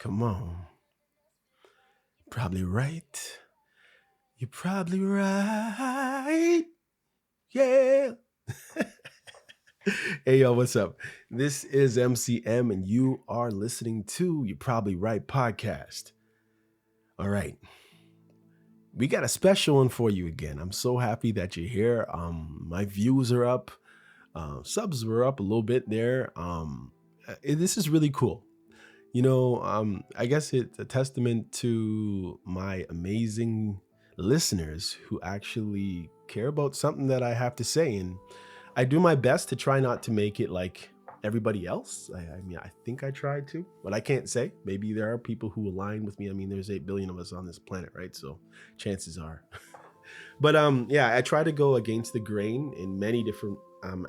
Come on. Probably right. You're probably right. Yeah. Hey, yo, what's up? This is MCM, and you are listening to You Probably Right podcast. All right. We got a special one for you again. I'm so happy that you're here. My views are up. Subs were up a little bit there. This is really cool. I guess it's a testament to my amazing listeners who actually care about something that I have to say. And I do my best to try not to make it like everybody else. I mean, I think I tried to, but I can't say. Maybe there are people who align with me. I mean, there's 8 billion of us on this planet, right? So chances are. But yeah, I try to go against the grain in many different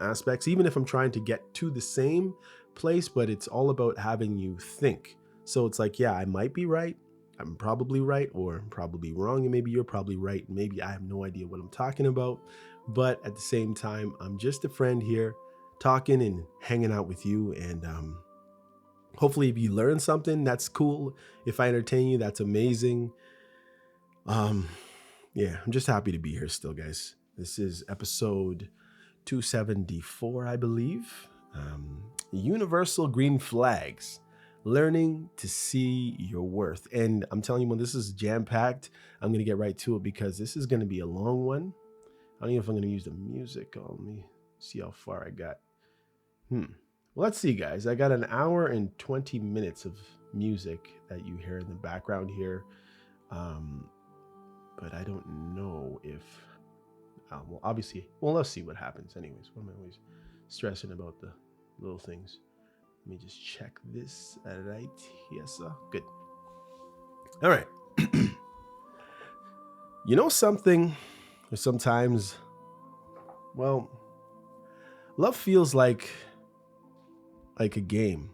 aspects, even if I'm trying to get to the same place, but it's all about having you think. So it's like, yeah, I might be right. I'm probably right, or I'm probably wrong, and maybe you're probably right. And maybe I have no idea what I'm talking about. But at the same time, I'm just a friend here talking and hanging out with you. And hopefully, if you learn something, that's cool. If I entertain you, that's amazing. Um, yeah, I'm just happy to be here still, guys. This is episode 274, I believe. Universal green flags, learning to see your worth. And I'm telling you, when this is jam packed, I'm going to get right to it because this is going to be a long one. I don't know if I'm going to use the music. Oh, let me see how far I got. Well, let's see, guys. I got an hour and 20 minutes of music that you hear in the background here. But I don't know if, well, obviously, well, let's see what happens. Anyways, what am I always stressing about the little things? Let me just check this right here, sir. Good. All right. You know something? Sometimes, well, love feels like a game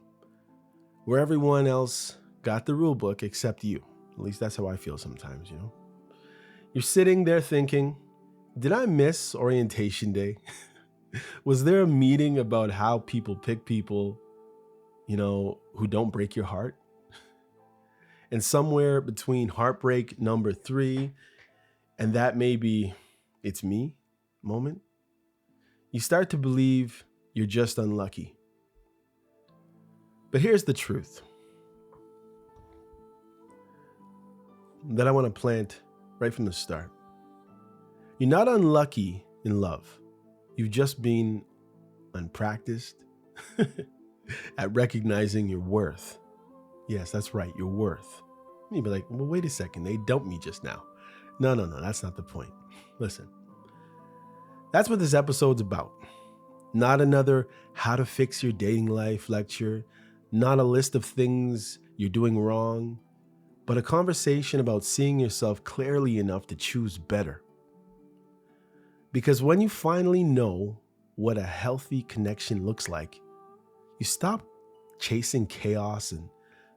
where everyone else got the rule book except you. At least that's how I feel sometimes, you know? You're sitting there thinking, did I miss orientation day? Was there a meeting about how people pick people, who don't break your heart? And somewhere between heartbreak number 3 and that maybe it's me moment, you start to believe you're just unlucky. But here's the truth that I want to plant right from the start. You're not unlucky in love. You've just been unpracticed at recognizing your worth. Yes, that's right, your worth. You'd be like, well, wait a second, they dumped me just now. No, that's not the point. Listen, that's what this episode's about. Not another how to fix your dating life lecture, not a list of things you're doing wrong, but a conversation about seeing yourself clearly enough to choose better. Because when you finally know what a healthy connection looks like, you stop chasing chaos and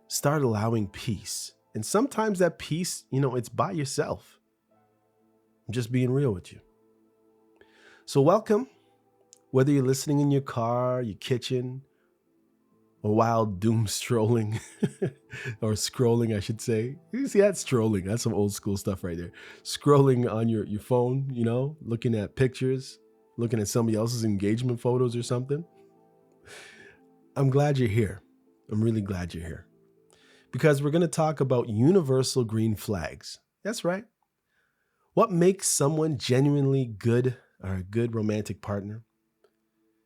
start allowing peace. And sometimes that peace, it's by yourself. I'm just being real with you. So welcome, whether you're listening in your car, your kitchen, or while doom strolling, or scrolling, I should say. You see, that's strolling. That's some old school stuff right there. Scrolling on your phone, looking at pictures, looking at somebody else's engagement photos or something. I'm glad you're here. I'm really glad you're here. Because we're going to talk about universal green flags. That's right. What makes someone genuinely good or a good romantic partner?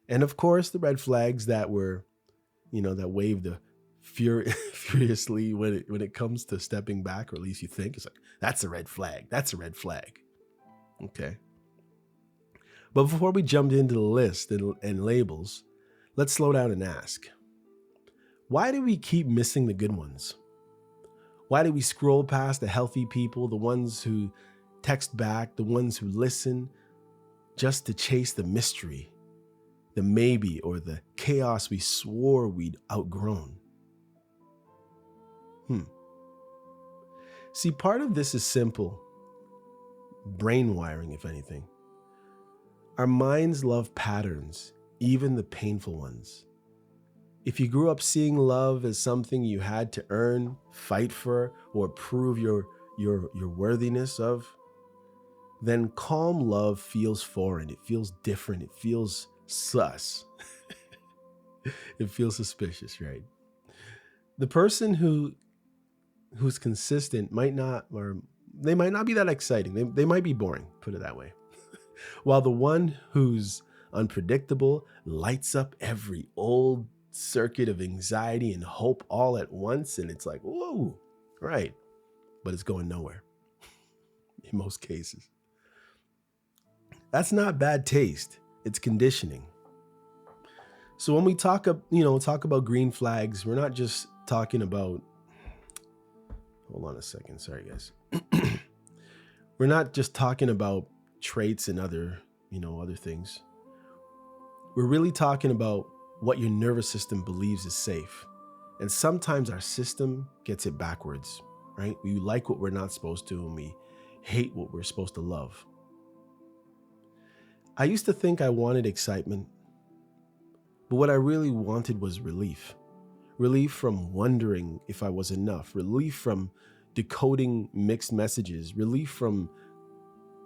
And of course, the red flags that were, that wave the furiously when it comes to stepping back, or at least you think it's like, that's a red flag. That's a red flag. Okay. But before we jump into the list and labels, let's slow down and ask, why do we keep missing the good ones? Why do we scroll past the healthy people, the ones who text back, the ones who listen, just to chase the mystery, the maybe, or the chaos we swore we'd outgrown? See, part of this is simple brain wiring, if anything. Our minds love patterns, even the painful ones. If you grew up seeing love as something you had to earn, fight for, or prove your worthiness of, then calm love feels foreign. It feels different. It feels sus. It feels suspicious, right? The person who's consistent might not, or they might not be that exciting. They might be boring, put it that way. While the one who's unpredictable lights up every old circuit of anxiety and hope all at once. And it's like, whoa, right. But it's going nowhere in most cases. That's not bad taste. It's conditioning. So when we talk about green flags, we're not just talking about, hold on a second. Sorry, guys. We're not just talking about traits and other things. We're really talking about what your nervous system believes is safe. And sometimes our system gets it backwards, right? We like what we're not supposed to, and we hate what we're supposed to love. I used to think I wanted excitement, but what I really wanted was relief. Relief from wondering if I was enough, relief from decoding mixed messages, relief from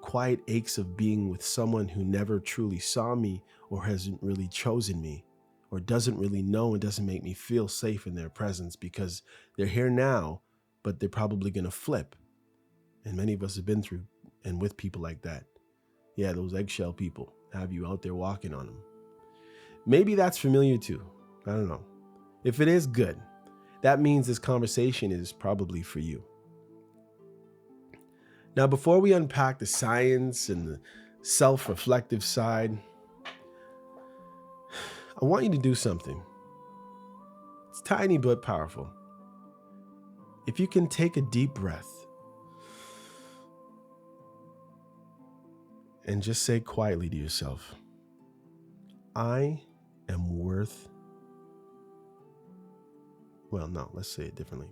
quiet aches of being with someone who never truly saw me or hasn't really chosen me or doesn't really know and doesn't make me feel safe in their presence because they're here now, but they're probably going to flip. And many of us have been through and with people like that. Yeah, those eggshell people have you out there walking on them. Maybe that's familiar too. I don't know. If it is, good. That means this conversation is probably for you. Now, before we unpack the science and the self-reflective side, I want you to do something. It's tiny but powerful. If you can take a deep breath and just say quietly to yourself, I am worth. Well, no, let's say it differently.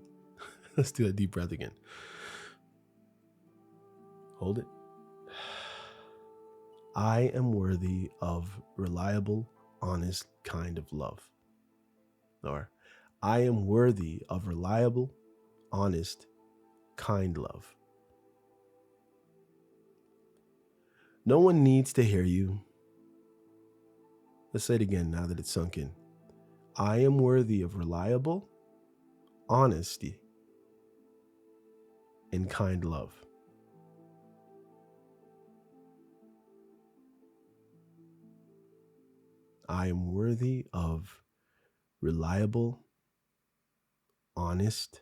Let's do a deep breath again. Hold it. I am worthy of reliable, honest kind of love. Or I am worthy of reliable, honest, kind love. No one needs to hear you. Let's say it again now that it's sunk in. I am worthy of reliable, honesty, and kind love. I am worthy of reliable, honest,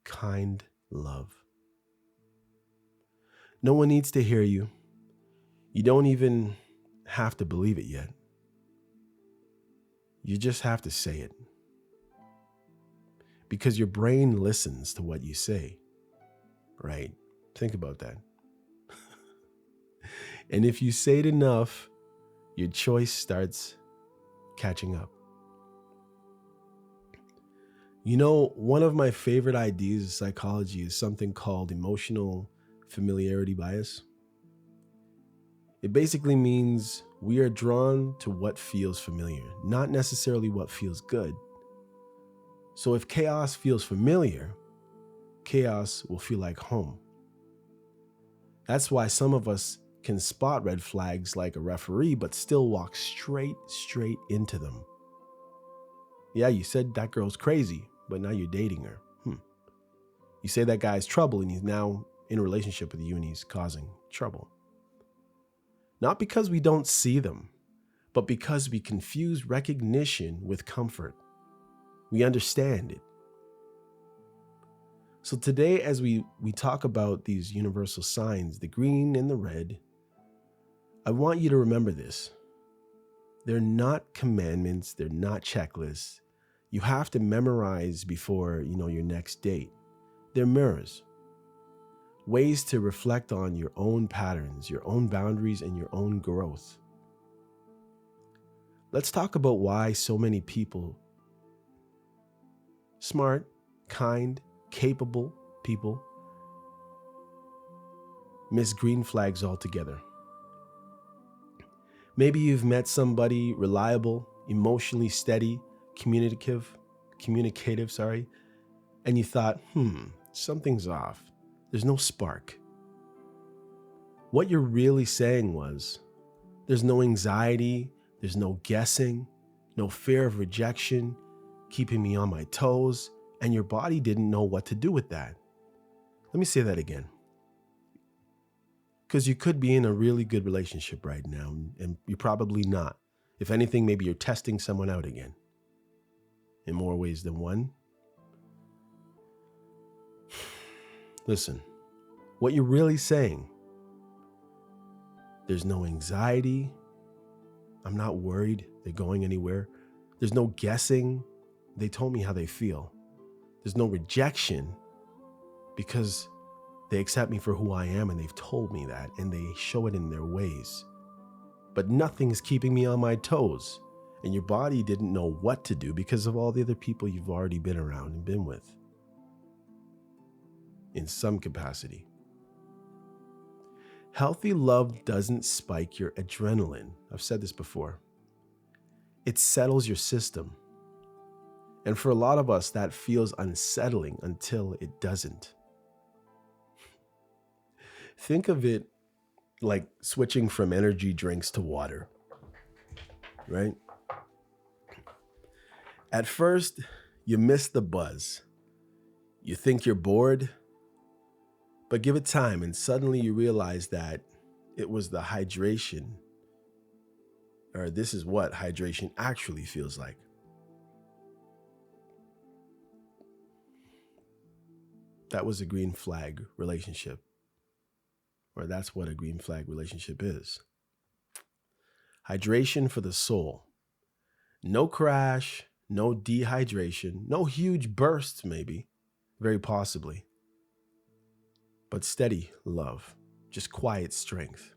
kind love. No one needs to hear you. You don't even have to believe it yet. You just have to say it. Because your brain listens to what you say, right? Think about that. And if you say it enough, your choice starts catching up. You know, one of my favorite ideas of psychology is something called emotional familiarity bias. It basically means we are drawn to what feels familiar, not necessarily what feels good. So if chaos feels familiar, chaos will feel like home. That's why some of us can spot red flags like a referee, but still walk straight into them. Yeah, you said that girl's crazy, but now you're dating her. You say that guy's trouble and he's now in a relationship with you and he's causing trouble. Not because we don't see them, but because we confuse recognition with comfort. We understand it. So today, as we talk about these universal signs, the green and the red, I want you to remember this. They're not commandments. They're not checklists. You have to memorize before, your next date. They're mirrors. Ways to reflect on your own patterns, your own boundaries, and your own growth. Let's talk about why so many people, smart, kind, capable people, miss green flags altogether. Maybe you've met somebody reliable, emotionally steady, communicative, sorry, and you thought, something's off. There's no spark. What you're really saying was, there's no anxiety, there's no guessing, no fear of rejection, keeping me on my toes, and your body didn't know what to do with that. Let me say that again. Because you could be in a really good relationship right now, and you're probably not. If anything, maybe you're testing someone out again. In more ways than one. Listen, what you're really saying, there's no anxiety. I'm not worried they're going anywhere. There's no guessing. They told me how they feel. There's no rejection because they accept me for who I am and they've told me that and they show it in their ways. But nothing's keeping me on my toes. And your body didn't know what to do because of all the other people you've already been around and been with. In some capacity. Healthy love doesn't spike your adrenaline. I've said this before. It settles your system. And for a lot of us, that feels unsettling until it doesn't. Think of it like switching from energy drinks to water, right? At first, you miss the buzz. You think you're bored, but give it time and suddenly you realize that it was the hydration, or this is what hydration actually feels like. That was a green flag relationship, or that's what a green flag relationship is. Hydration for the soul. No crash, no dehydration, no huge bursts maybe, very possibly. But steady love, just quiet strength.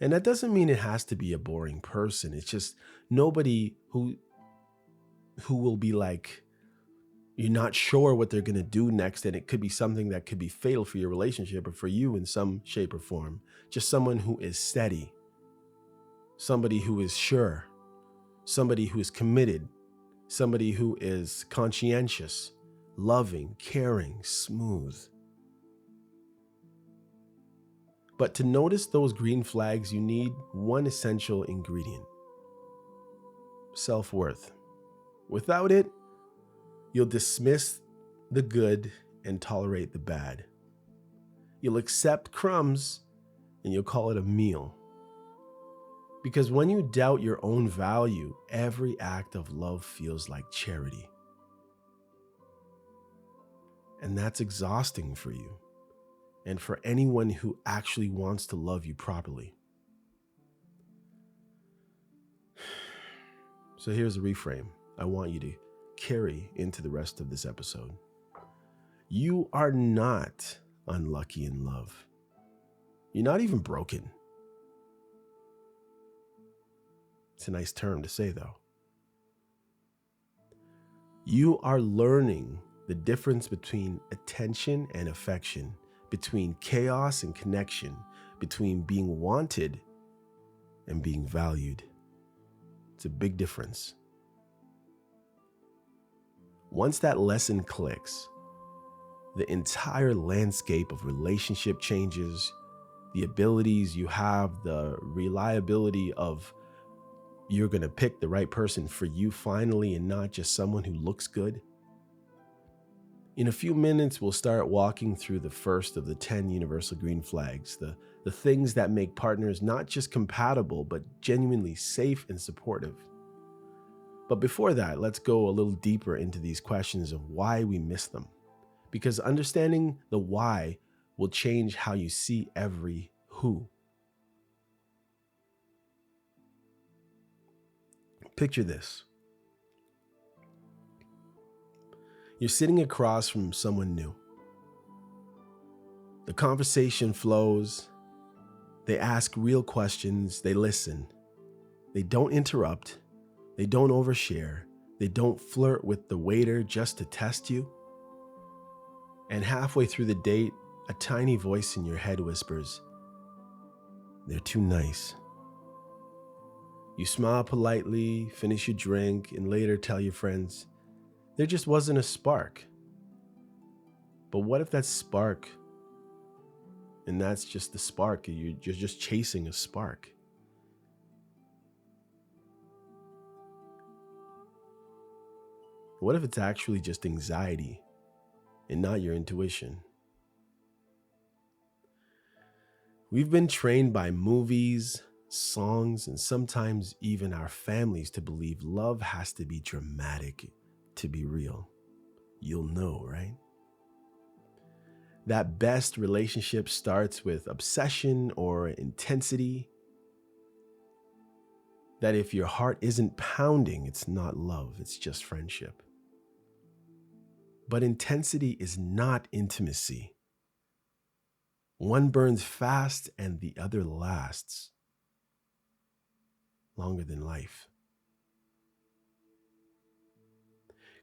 And that doesn't mean it has to be a boring person. It's just nobody who will be like, you're not sure what they're going to do next, and it could be something that could be fatal for your relationship or for you in some shape or form. Just someone who is steady, somebody who is sure, somebody who is committed, somebody who is conscientious, loving, caring, smooth. But to notice those green flags, you need one essential ingredient: self-worth. Without it, you'll dismiss the good and tolerate the bad. You'll accept crumbs and you'll call it a meal. Because when you doubt your own value, every act of love feels like charity. And that's exhausting for you and for anyone who actually wants to love you properly. So here's a reframe I want you to carry into the rest of this episode. You are not unlucky in love. You're not even broken. It's a nice term to say, though. You are learning the difference between attention and affection, between chaos and connection, between being wanted and being valued. It's a big difference. Once that lesson clicks, the entire landscape of relationship changes, the abilities you have, the reliability of you're going to pick the right person for you finally and not just someone who looks good. In a few minutes, we'll start walking through the first of the 10 universal green flags, the things that make partners not just compatible, but genuinely safe and supportive. But before that, let's go a little deeper into these questions of why we miss them. Because understanding the why will change how you see every who. Picture this. You're sitting across from someone new. The conversation flows. They ask real questions. They listen. They don't interrupt. They don't overshare. They don't flirt with the waiter just to test you. And halfway through the date, a tiny voice in your head whispers, "They're too nice." You smile politely, finish your drink, and later tell your friends, there just wasn't a spark. But what if that spark, and that's just the spark, you're just chasing a spark? What if it's actually just anxiety and not your intuition? We've been trained by movies, songs, and sometimes even our families to believe love has to be dramatic to be real. You'll know, right? That best relationship starts with obsession or intensity. That if your heart isn't pounding, it's not love, it's just friendship. But intensity is not intimacy. One burns fast and the other lasts longer than life.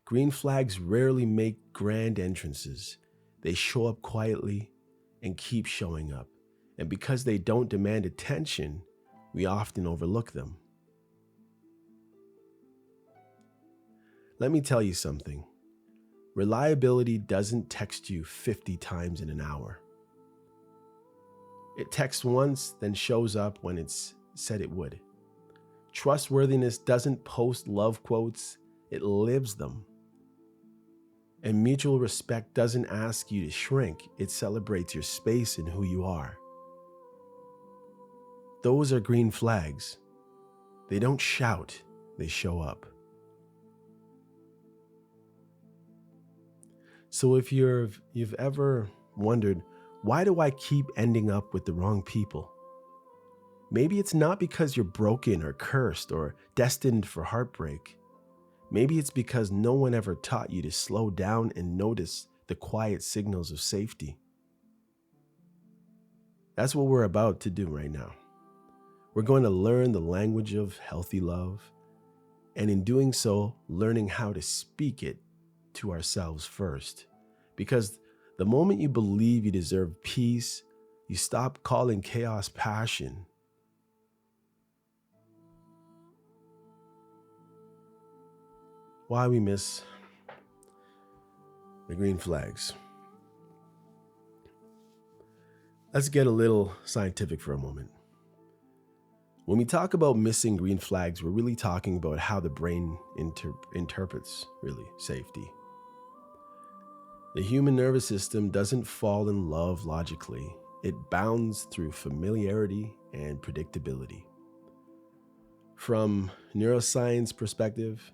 Green flags rarely make grand entrances. They show up quietly and keep showing up. And because they don't demand attention, we often overlook them. Let me tell you something. Reliability doesn't text you 50 times in an hour. It texts once, then shows up when it's said it would. Trustworthiness doesn't post love quotes, it lives them. And mutual respect doesn't ask you to shrink, it celebrates your space and who you are. Those are green flags. They don't shout, they show up. So if you've ever wondered, why do I keep ending up with the wrong people? Maybe it's not because you're broken or cursed or destined for heartbreak. Maybe it's because no one ever taught you to slow down and notice the quiet signals of safety. That's what we're about to do right now. We're going to learn the language of healthy love, and in doing so, learning how to speak it to ourselves first. Because the moment you believe you deserve peace, you stop calling chaos passion. Why we miss the green flags. Let's get a little scientific for a moment. When we talk about missing green flags, we're really talking about how the brain interprets really safety. The human nervous system doesn't fall in love logically. It bounds through familiarity and predictability. From neuroscience perspective,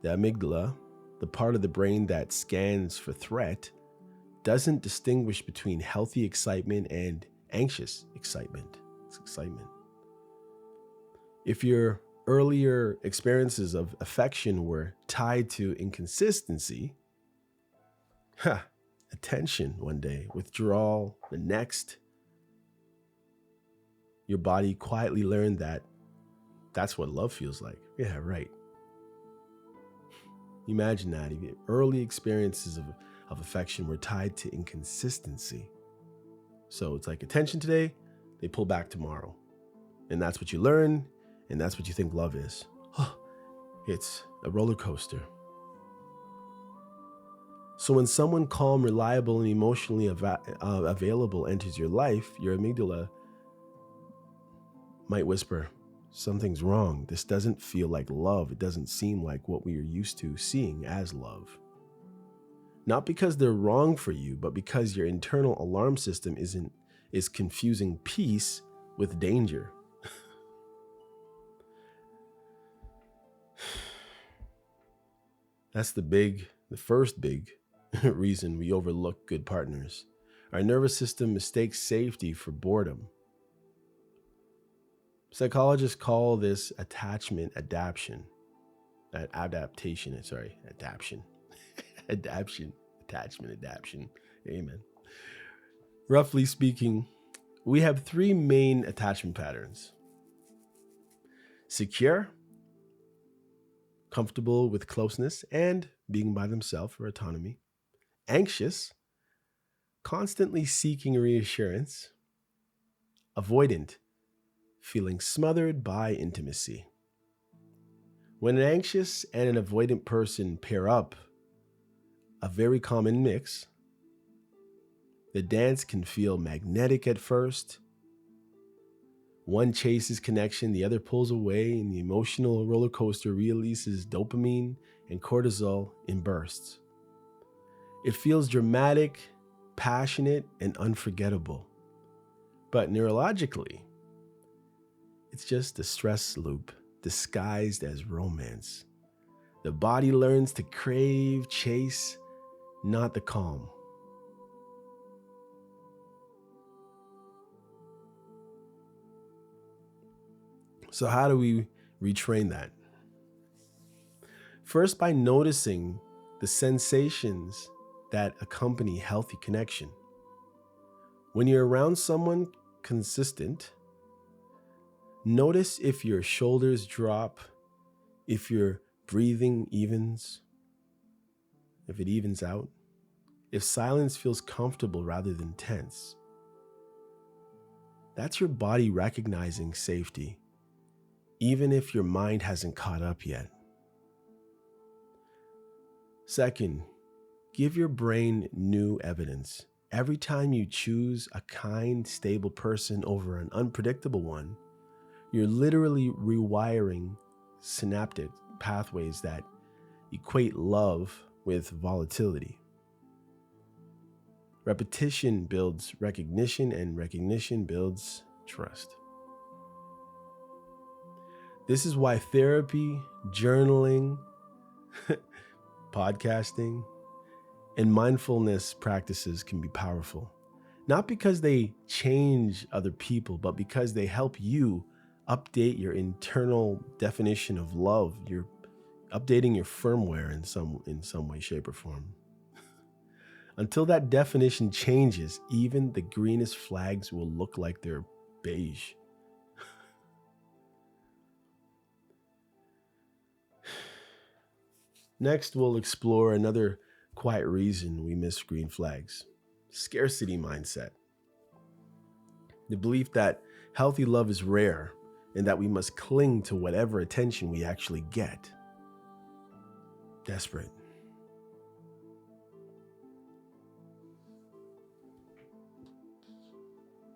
the amygdala, the part of the brain that scans for threat, doesn't distinguish between healthy excitement and anxious excitement. It's excitement. If your earlier experiences of affection were tied to inconsistency, attention one day, withdrawal the next, your body quietly learned that that's what love feels like. Yeah, right. Imagine that if your early experiences of affection were tied to inconsistency. So it's like attention today, they pull back tomorrow. And that's what you learn, and that's what you think love is. It's a roller coaster. So when someone calm, reliable, and emotionally available enters your life, your amygdala might whisper, something's wrong. This doesn't feel like love. It doesn't seem like what we are used to seeing as love. Not because they're wrong for you, but because your internal alarm system is confusing peace with danger. That's the first big reason we overlook good partners. Our nervous system mistakes safety for boredom. Psychologists call this attachment adaptation. Adaptation. Attachment adaptation. Amen. Roughly speaking, we have three main attachment patterns: secure, comfortable with closeness and being by themselves for autonomy; anxious, constantly seeking reassurance; avoidant, feeling smothered by intimacy. When an anxious and an avoidant person pair up, a very common mix, the dance can feel magnetic at first. One chases connection, the other pulls away, and the emotional roller coaster releases dopamine and cortisol in bursts. It feels dramatic, passionate, and unforgettable. But neurologically, it's just a stress loop disguised as romance. The body learns to crave, chase, not the calm. So how do we retrain that? First, by noticing the sensations that accompany healthy connection. When you're around someone consistent, notice if your shoulders drop, if your breathing evens, if it evens out, if silence feels comfortable rather than tense. That's your body recognizing safety, even if your mind hasn't caught up yet. Second, give your brain new evidence. Every time you choose a kind, stable person over an unpredictable one, you're literally rewiring synaptic pathways that equate love with volatility. Repetition builds recognition, and recognition builds trust. This is why therapy, journaling, podcasting, and mindfulness practices can be powerful. Not because they change other people, but because they help you update your internal definition of love. You're updating your firmware in some way, shape, or form. Until that definition changes, even the greenest flags will look like they're beige. Next, we'll explore another quiet reason we miss green flags: scarcity mindset. The belief that healthy love is rare and that we must cling to whatever attention we actually get. Desperate.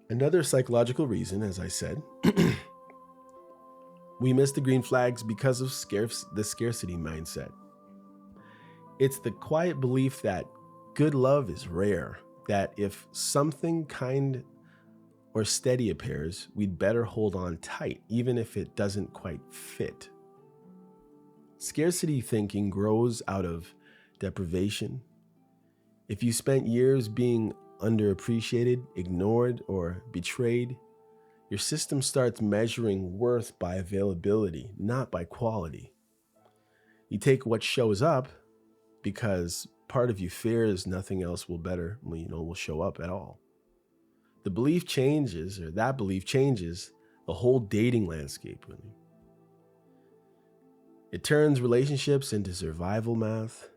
Another psychological reason, as I said, we miss the green flags because of the scarcity mindset. It's the quiet belief that good love is rare, that if something kind or steady appears, we'd better hold on tight, even if it doesn't quite fit. Scarcity thinking grows out of deprivation. If you spent years being underappreciated, ignored, or betrayed, your system starts measuring worth by availability, not by quality. You take what shows up because part of you fears nothing else will show up at all. That belief changes the whole dating landscape, really. It turns relationships into survival math.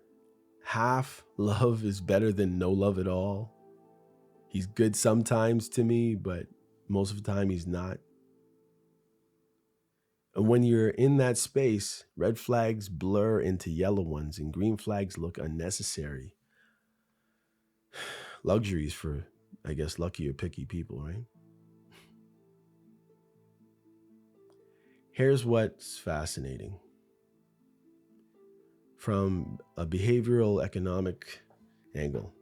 Half love is better than no love at all. He's good sometimes to me, but most of the time he's not. And when you're in that space, red flags blur into yellow ones and green flags look unnecessary. Luxuries for, I guess, lucky or picky people, right? Here's what's fascinating. From a behavioral economic angle,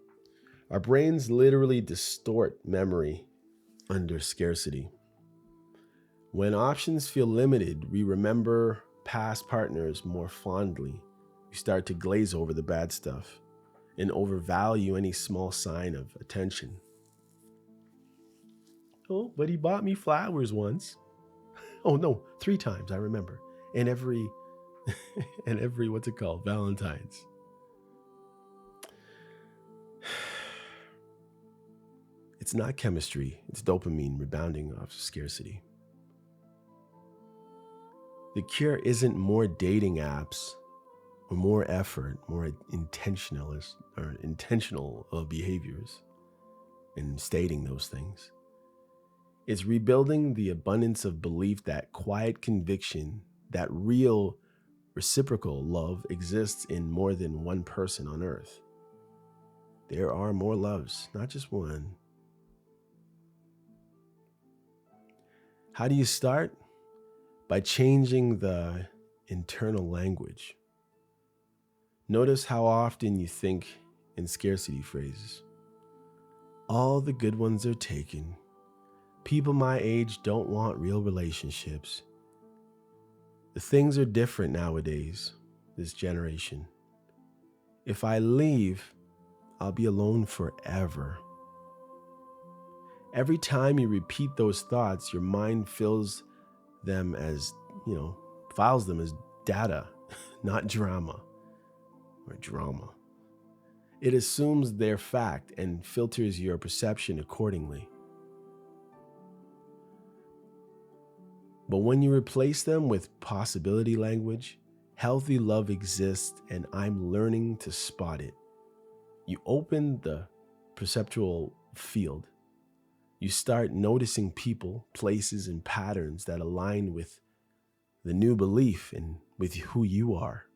our brains literally distort memory under scarcity. When options feel limited, we remember past partners more fondly. We start to glaze over the bad stuff and overvalue any small sign of attention. Oh, but he bought me flowers once. Oh no, 3 times, I remember. And every what's it called? Valentine's. It's not chemistry, it's dopamine rebounding off scarcity. The cure isn't more dating apps or more effort, more intentional behaviors in stating those things. It's rebuilding the abundance of belief, that quiet conviction that real reciprocal love exists in more than one person on earth. There are more loves, not just one. How do you start? By changing the internal language. Notice how often you think in scarcity phrases. All the good ones are taken. People my age don't want real relationships. The things are different nowadays, this generation. If I leave, I'll be alone forever. Every time you repeat those thoughts, your mind fills them as, files them as data, not drama or drama. It assumes they're fact and filters your perception accordingly. But when you replace them with possibility language, healthy love exists and I'm learning to spot it. You open the perceptual field. You start noticing people, places, and patterns that align with the new belief and with who you are.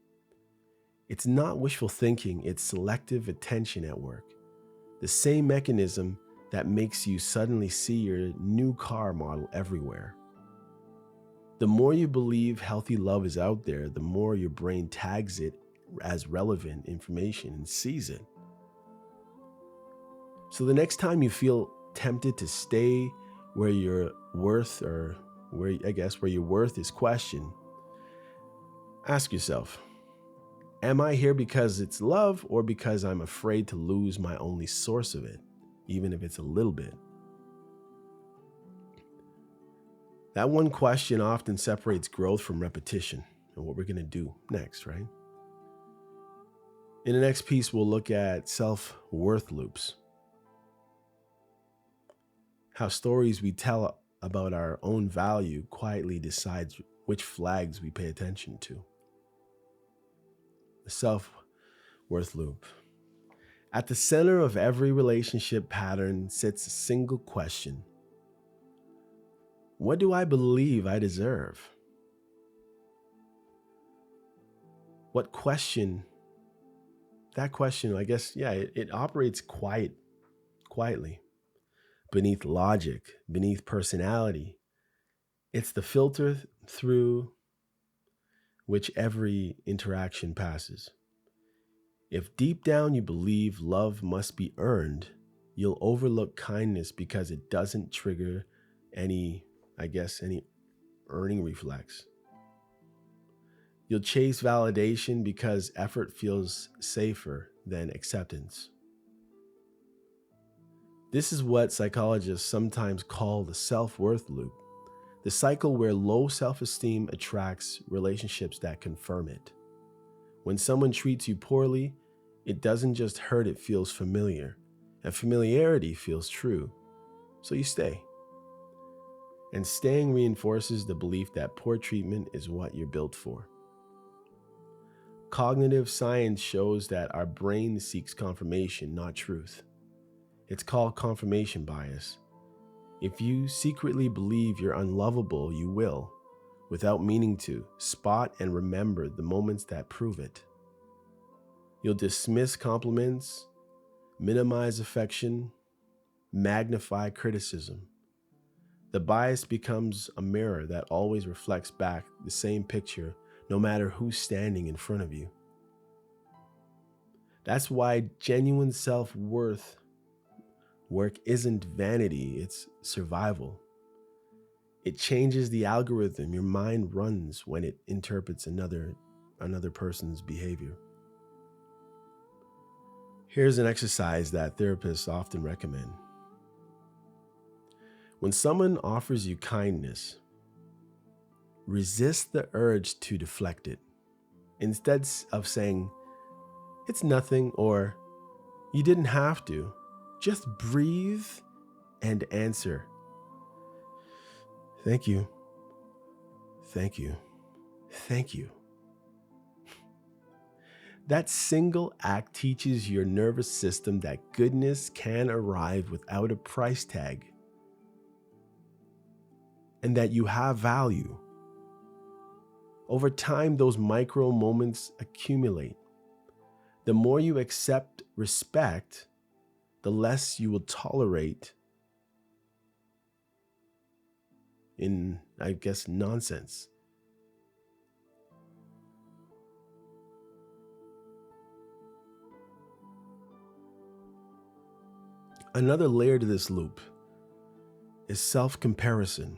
It's not wishful thinking, it's selective attention at work. The same mechanism that makes you suddenly see your new car model everywhere. The more you believe healthy love is out there, the more your brain tags it as relevant information and sees it. So the next time you feel tempted to stay where your worth where your worth is questioned, ask yourself, am I here because it's love or because I'm afraid to lose my only source of it, even if it's a little bit? That one question often separates growth from repetition and what we're going to do next, right? In the next piece, we'll look at self-worth loops. How stories we tell about our own value quietly decides which flags we pay attention to. The self-worth loop. At the center of every relationship pattern sits a single question. What do I believe I deserve? What question? That question, it operates quietly, beneath logic, beneath personality. It's the filter through which every interaction passes. If deep down you believe love must be earned, you'll overlook kindness because it doesn't trigger any earning reflex. You'll chase validation because effort feels safer than acceptance. This is what psychologists sometimes call the self-worth loop, the cycle where low self-esteem attracts relationships that confirm it. When someone treats you poorly, it doesn't just hurt, it feels familiar. And familiarity feels true, so you stay. And staying reinforces the belief that poor treatment is what you're built for. Cognitive science shows that our brain seeks confirmation, not truth. It's called confirmation bias. If you secretly believe you're unlovable, you will, without meaning to, spot and remember the moments that prove it. You'll dismiss compliments, minimize affection, magnify criticism. The bias becomes a mirror that always reflects back the same picture, no matter who's standing in front of you. That's why genuine self-worth work isn't vanity, it's survival. It changes the algorithm your mind runs when it interprets another person's behavior. Here's an exercise that therapists often recommend. When someone offers you kindness, resist the urge to deflect it. Instead of saying, "It's nothing," or "You didn't have to," just breathe and answer, "Thank you, thank you, thank you." That single act teaches your nervous system that goodness can arrive without a price tag. and that you have value. Over time, those micro moments accumulate. The more you accept respect, the less you will tolerate nonsense. Another layer to this loop is self-comparison.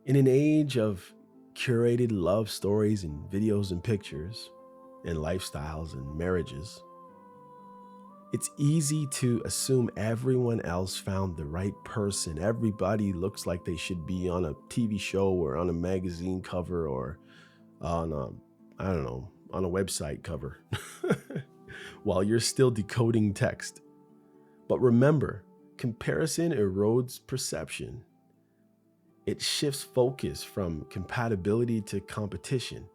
In an age of curated love stories and videos and pictures and lifestyles and marriages, it's easy to assume everyone else found the right person. Everybody looks like they should be on a TV show or on a magazine cover or on on a website cover while you're still decoding text. But remember, comparison erodes perception. It shifts focus from compatibility to competition.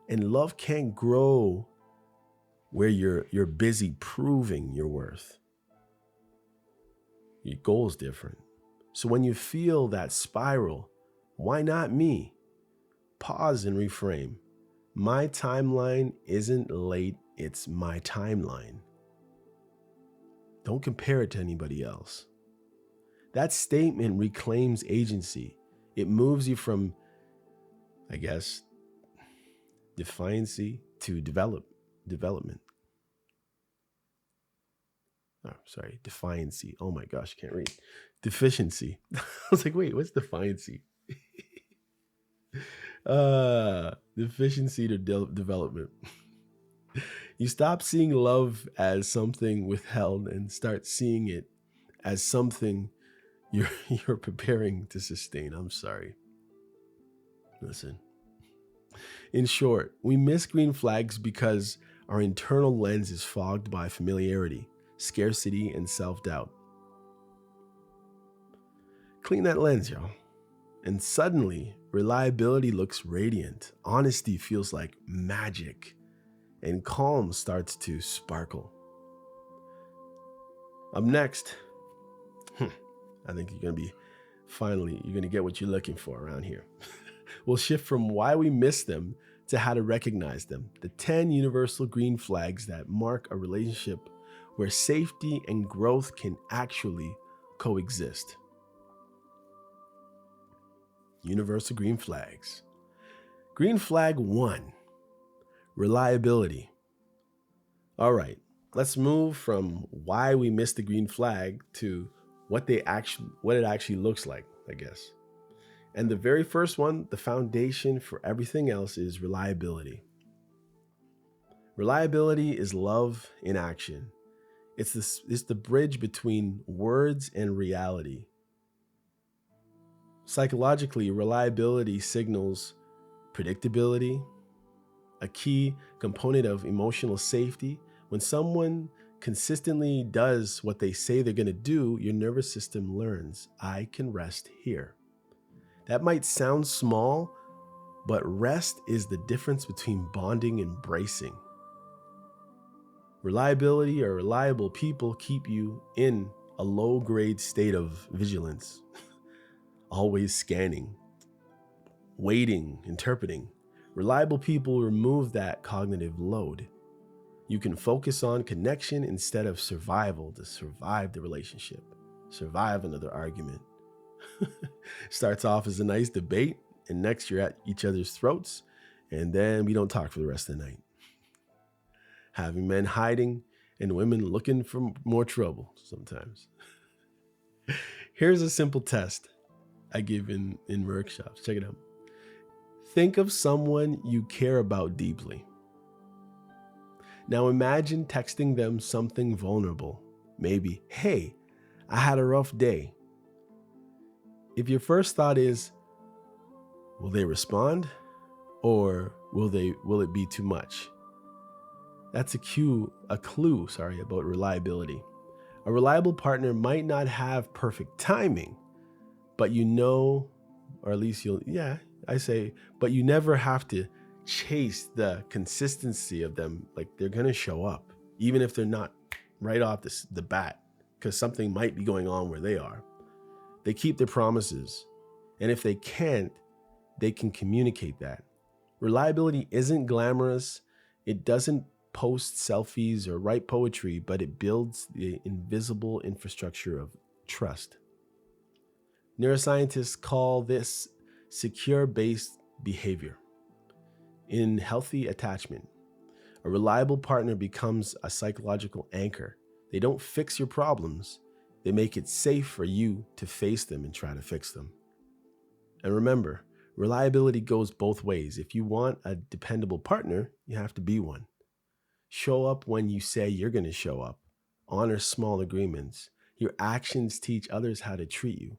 And love can't grow where you're busy proving your worth. Your goal is different. So when you feel that spiral, why not me? Pause and reframe. My timeline isn't late, it's my timeline. Don't compare it to anybody else. That statement reclaims agency. It moves you from, defiancy to development. Defiancy. Oh my gosh, I can't read. Deficiency. I was like, wait, what's defiancy? Deficiency to development. You stop seeing love as something withheld and start seeing it as something you're preparing to sustain. I'm sorry. Listen. In short, we miss green flags because our internal lens is fogged by familiarity, scarcity, and self-doubt. Clean that lens, y'all. And suddenly, reliability looks radiant. Honesty feels like magic. And calm starts to sparkle. Up next, I think you're going to get what you're looking for around here. We'll shift from why we miss them to how to recognize them. The 10 universal green flags that mark a relationship where safety and growth can actually coexist. Universal green flags. Green flag 1, reliability. All right, let's move from why we miss the green flag to what it actually looks like, I guess. And the very first one, the foundation for everything else, is reliability. Reliability is love in action. It's the bridge between words and reality. Psychologically, reliability signals predictability, a key component of emotional safety. When someone consistently does what they say they're going to do, your nervous system learns, I can rest here. That might sound small, but rest is the difference between bonding and bracing. Reliability or reliable people keep you in a low-grade state of vigilance, always scanning, waiting, interpreting. Reliable people remove that cognitive load. You can focus on connection instead of survival to survive the relationship, survive another argument. Starts off as a nice debate, and next you're at each other's throats, and then we don't talk for the rest of the night. Having men hiding and women looking for more trouble sometimes. Here's a simple test I give in workshops. Check it out. Think of someone you care about deeply. Now imagine texting them something vulnerable. Maybe, hey, I had a rough day. If your first thought is, will they respond? Or will it be too much? That's a clue about reliability. A reliable partner might not have perfect timing, but you never have to chase the consistency of them. Like, they're going to show up, even if they're not right off the bat, because something might be going on where they are. They keep their promises. And if they can't, they can communicate that. Reliability isn't glamorous. It doesn't post selfies or write poetry, but it builds the invisible infrastructure of trust. Neuroscientists call this secure-based behavior. In healthy attachment, a reliable partner becomes a psychological anchor. They don't fix your problems. They make it safe for you to face them and try to fix them. And remember, reliability goes both ways. If you want a dependable partner, you have to be one. Show up when you say you're going to show up. Honor small agreements. Your actions teach others how to treat you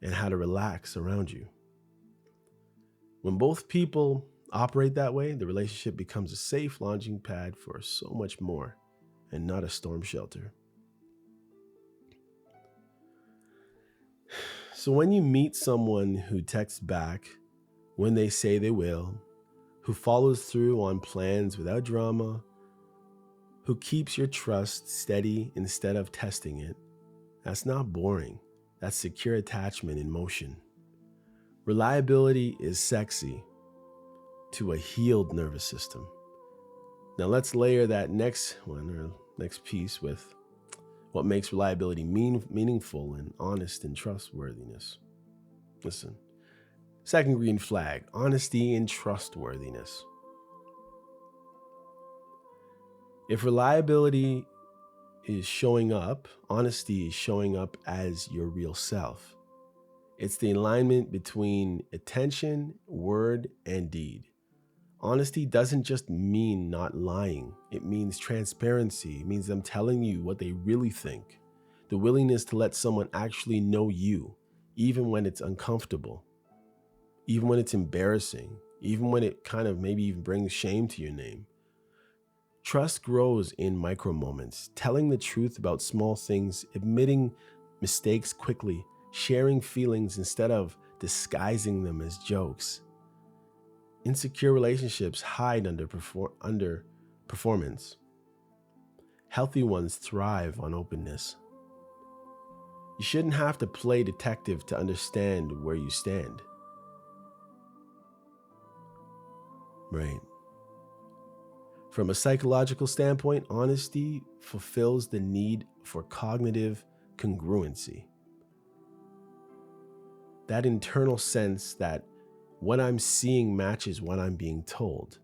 and how to relax around you. When both people operate that way, the relationship becomes a safe launching pad for so much more and not a storm shelter. So when you meet someone who texts back when they say they will, who follows through on plans without drama, who keeps your trust steady instead of testing it, that's not boring. That's secure attachment in motion. Reliability is sexy to a healed nervous system. Now let's layer that next piece with what makes reliability meaningful and honest and trustworthiness. Listen, second green flag, honesty and trustworthiness. If reliability is showing up, honesty is showing up as your real self. It's the alignment between attention, word, and deed. Honesty doesn't just mean not lying. It means transparency. It means them telling you what they really think. The willingness to let someone actually know you, even when it's uncomfortable, even when it's embarrassing, even when it kind of maybe even brings shame to your name. Trust grows in micro moments, telling the truth about small things, admitting mistakes quickly, sharing feelings instead of disguising them as jokes. Insecure relationships hide under performance. Healthy ones thrive on openness. You shouldn't have to play detective to understand where you stand. Right. From a psychological standpoint, honesty fulfills the need for cognitive congruency. That internal sense that what I'm seeing matches what I'm being told.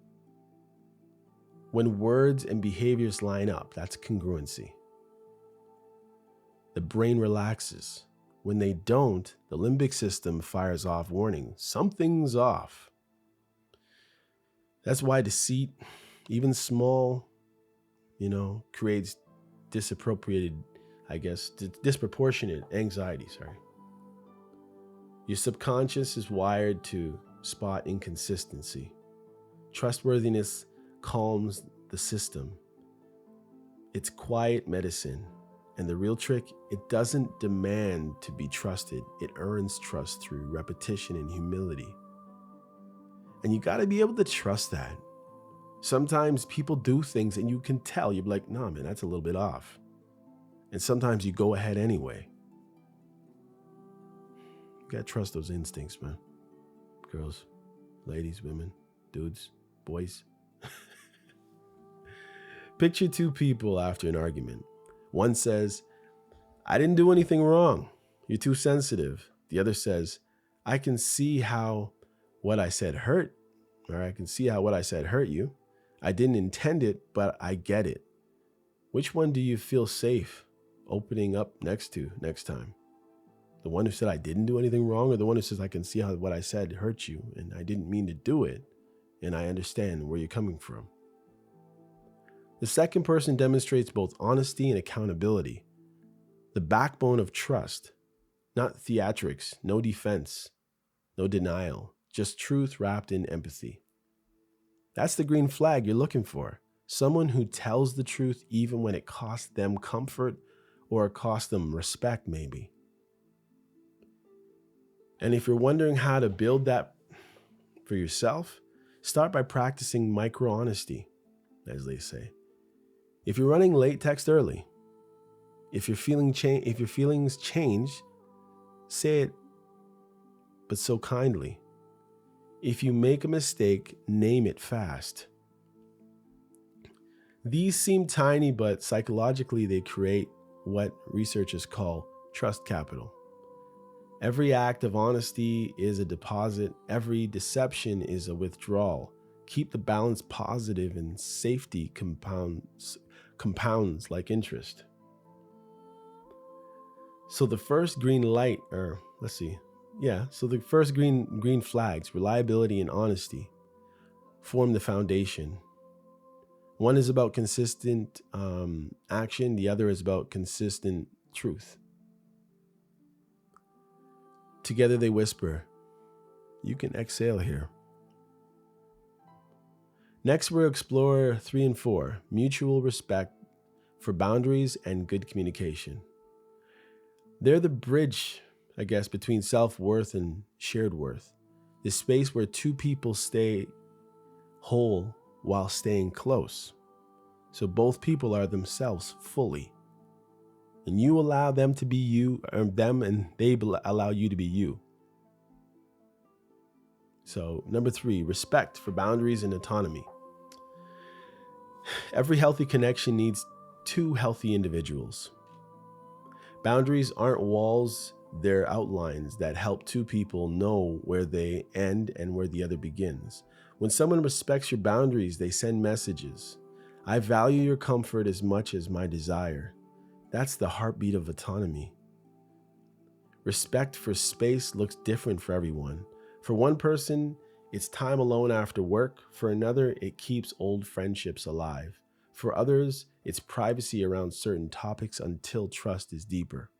When words and behaviors line up, that's congruency. The brain relaxes. When they don't, the limbic system fires off warning. Something's off. That's why deceit, even small, creates disproportionate anxiety, Your subconscious is wired to spot inconsistency. Trustworthiness calms the system. It's quiet medicine. And the real trick, it doesn't demand to be trusted. It earns trust through repetition and humility. And you got to be able to trust that. Sometimes people do things and you can tell. You're like, nah, man, that's a little bit off. And sometimes you go ahead anyway. You got to trust those instincts, man. Girls, ladies, women, dudes, boys. Picture two people after an argument. One says, I didn't do anything wrong. You're too sensitive. The other says, I can see how what I said hurt, or I can see how what I said hurt you. I didn't intend it, but I get it. Which one do you feel safe opening up next time? The one who said I didn't do anything wrong, or the one who says I can see how what I said hurt you and I didn't mean to do it and I understand where you're coming from? The second person demonstrates both honesty and accountability, the backbone of trust, not theatrics, no defense, no denial, just truth wrapped in empathy. That's the green flag you're looking for. Someone who tells the truth even when it costs them comfort or it costs them respect, maybe. And if you're wondering how to build that for yourself, start by practicing micro-honesty, as they say. If you're running late, text early. If your feelings change, say it but so kindly. If you make a mistake, name it fast. These seem tiny, but psychologically they create what researchers call trust capital. Every act of honesty is a deposit. Every deception is a withdrawal. Keep the balance positive, and safety compounds like interest. So the first green light, so the first green flags, reliability and honesty, form the foundation. One is about consistent action. The other is about consistent truth. Together they whisper, you can exhale here. Next, we'll explore 3 and 4, mutual respect for boundaries and good communication. They're the bridge, I guess, between self-worth and shared worth. The space where two people stay whole while staying close. So both people are themselves fully. And you allow them to be you, or them, and they allow you to be you. So number 3, respect for boundaries and autonomy. Every healthy connection needs 2 healthy individuals. Boundaries aren't walls, they're outlines that help 2 people know where they end and where the other begins. When someone respects your boundaries, they send messages. I value your comfort as much as my desire. That's the heartbeat of autonomy. Respect for space looks different for everyone. For one person, it's time alone after work. For another, it keeps old friendships alive. For others, it's privacy around certain topics until trust is deeper.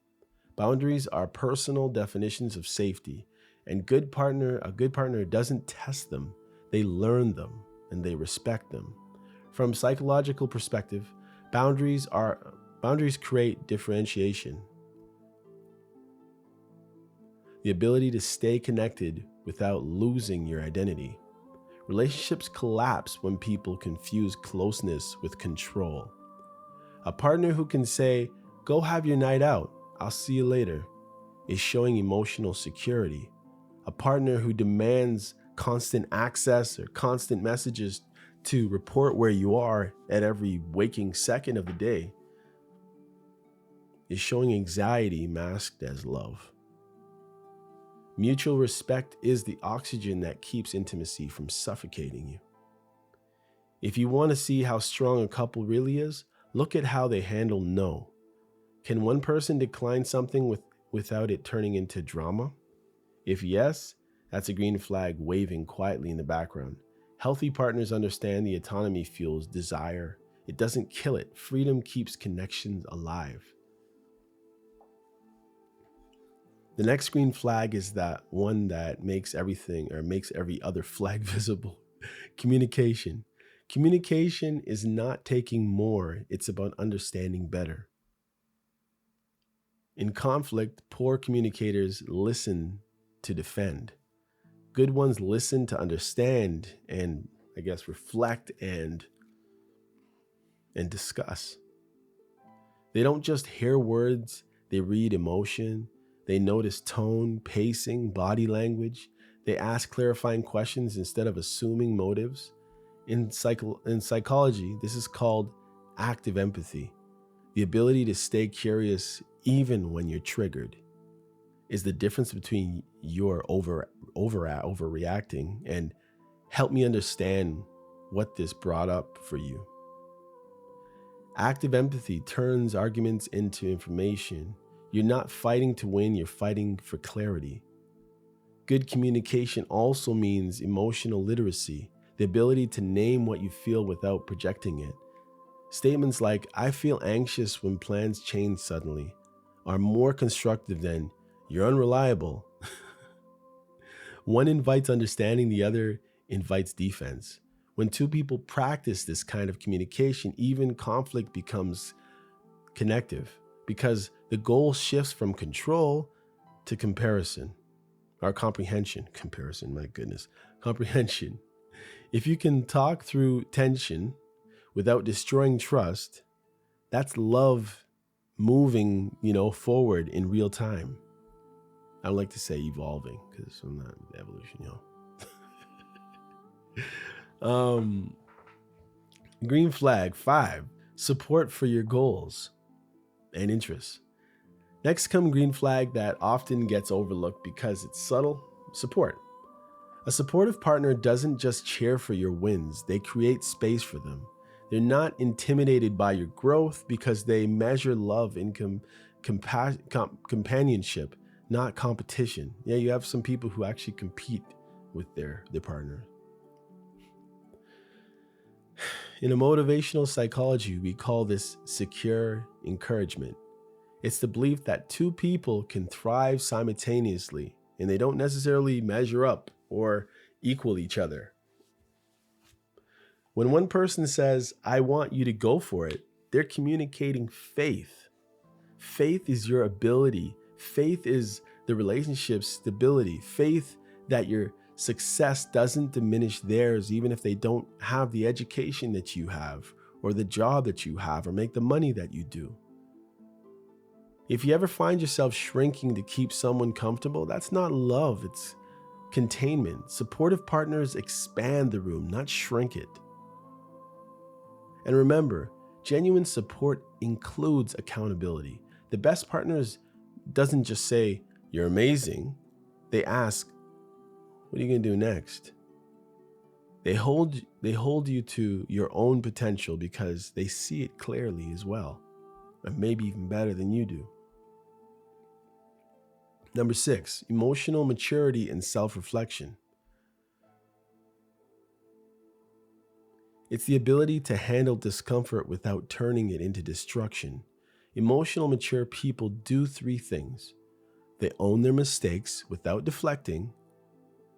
Boundaries are personal definitions of safety, and a good partner doesn't test them. They learn them and they respect them. From a psychological perspective, boundaries create differentiation. The ability to stay connected without losing your identity. Relationships collapse when people confuse closeness with control. A partner who can say, go have your night out, I'll see you later, is showing emotional security. A partner who demands constant access or constant messages to report where you are at every waking second of the day is showing anxiety masked as love. Mutual respect is the oxygen that keeps intimacy from suffocating you. If you want to see how strong a couple really is, look at how they handle no. Can one person decline something without it turning into drama? If yes, that's a green flag waving quietly in the background. Healthy partners understand the autonomy fuels desire. It doesn't kill it. Freedom keeps connections alive. The next green flag is that one that makes every other flag visible. Communication. Communication is not taking more, it's about understanding better. In conflict, poor communicators listen to defend. Good ones listen to understand and, reflect and discuss. They don't just hear words, they read emotion. They notice tone, pacing, body language. They ask clarifying questions instead of assuming motives. In psychology, this is called active empathy. The ability to stay curious even when you're triggered is the difference between your overreacting and help me understand what this brought up for you. Active empathy turns arguments into information. You're not fighting to win, you're fighting for clarity. Good communication also means emotional literacy, the ability to name what you feel without projecting it. Statements like, I feel anxious when plans change suddenly, are more constructive than, you're unreliable. One invites understanding, the other invites defense. When 2 people practice this kind of communication, even conflict becomes connective because the goal shifts from control to comprehension. Comprehension. If you can talk through tension without destroying trust, that's love moving, forward in real time. I don't like to say evolving because I'm not with evolution, Green flag 5, support for your goals and interests. Next come green flag that often gets overlooked because it's subtle: support. A supportive partner doesn't just cheer for your wins, they create space for them. They're not intimidated by your growth because they measure love in companionship, not competition. Yeah, you have some people who actually compete with their partner. In a motivational psychology, we call this secure encouragement. It's the belief that two people can thrive simultaneously and they don't necessarily measure up or equal each other. When one person says, I want you to go for it, they're communicating faith. Faith is your ability. Faith is the relationship stability. Faith that your success doesn't diminish theirs, even if they don't have the education that you have, or the job that you have, or make the money that you do. If you ever find yourself shrinking to keep someone comfortable, that's not love, it's containment. Supportive partners expand the room, not shrink it. And remember, genuine support includes accountability. The best partners doesn't just say, you're amazing. They ask, what are you going to do next? They hold you to your own potential because they see it clearly as well, and maybe even better than you do. Number 6, emotional maturity and self-reflection. It's the ability to handle discomfort without turning it into destruction. Emotional mature people do 3 things. They own their mistakes without deflecting,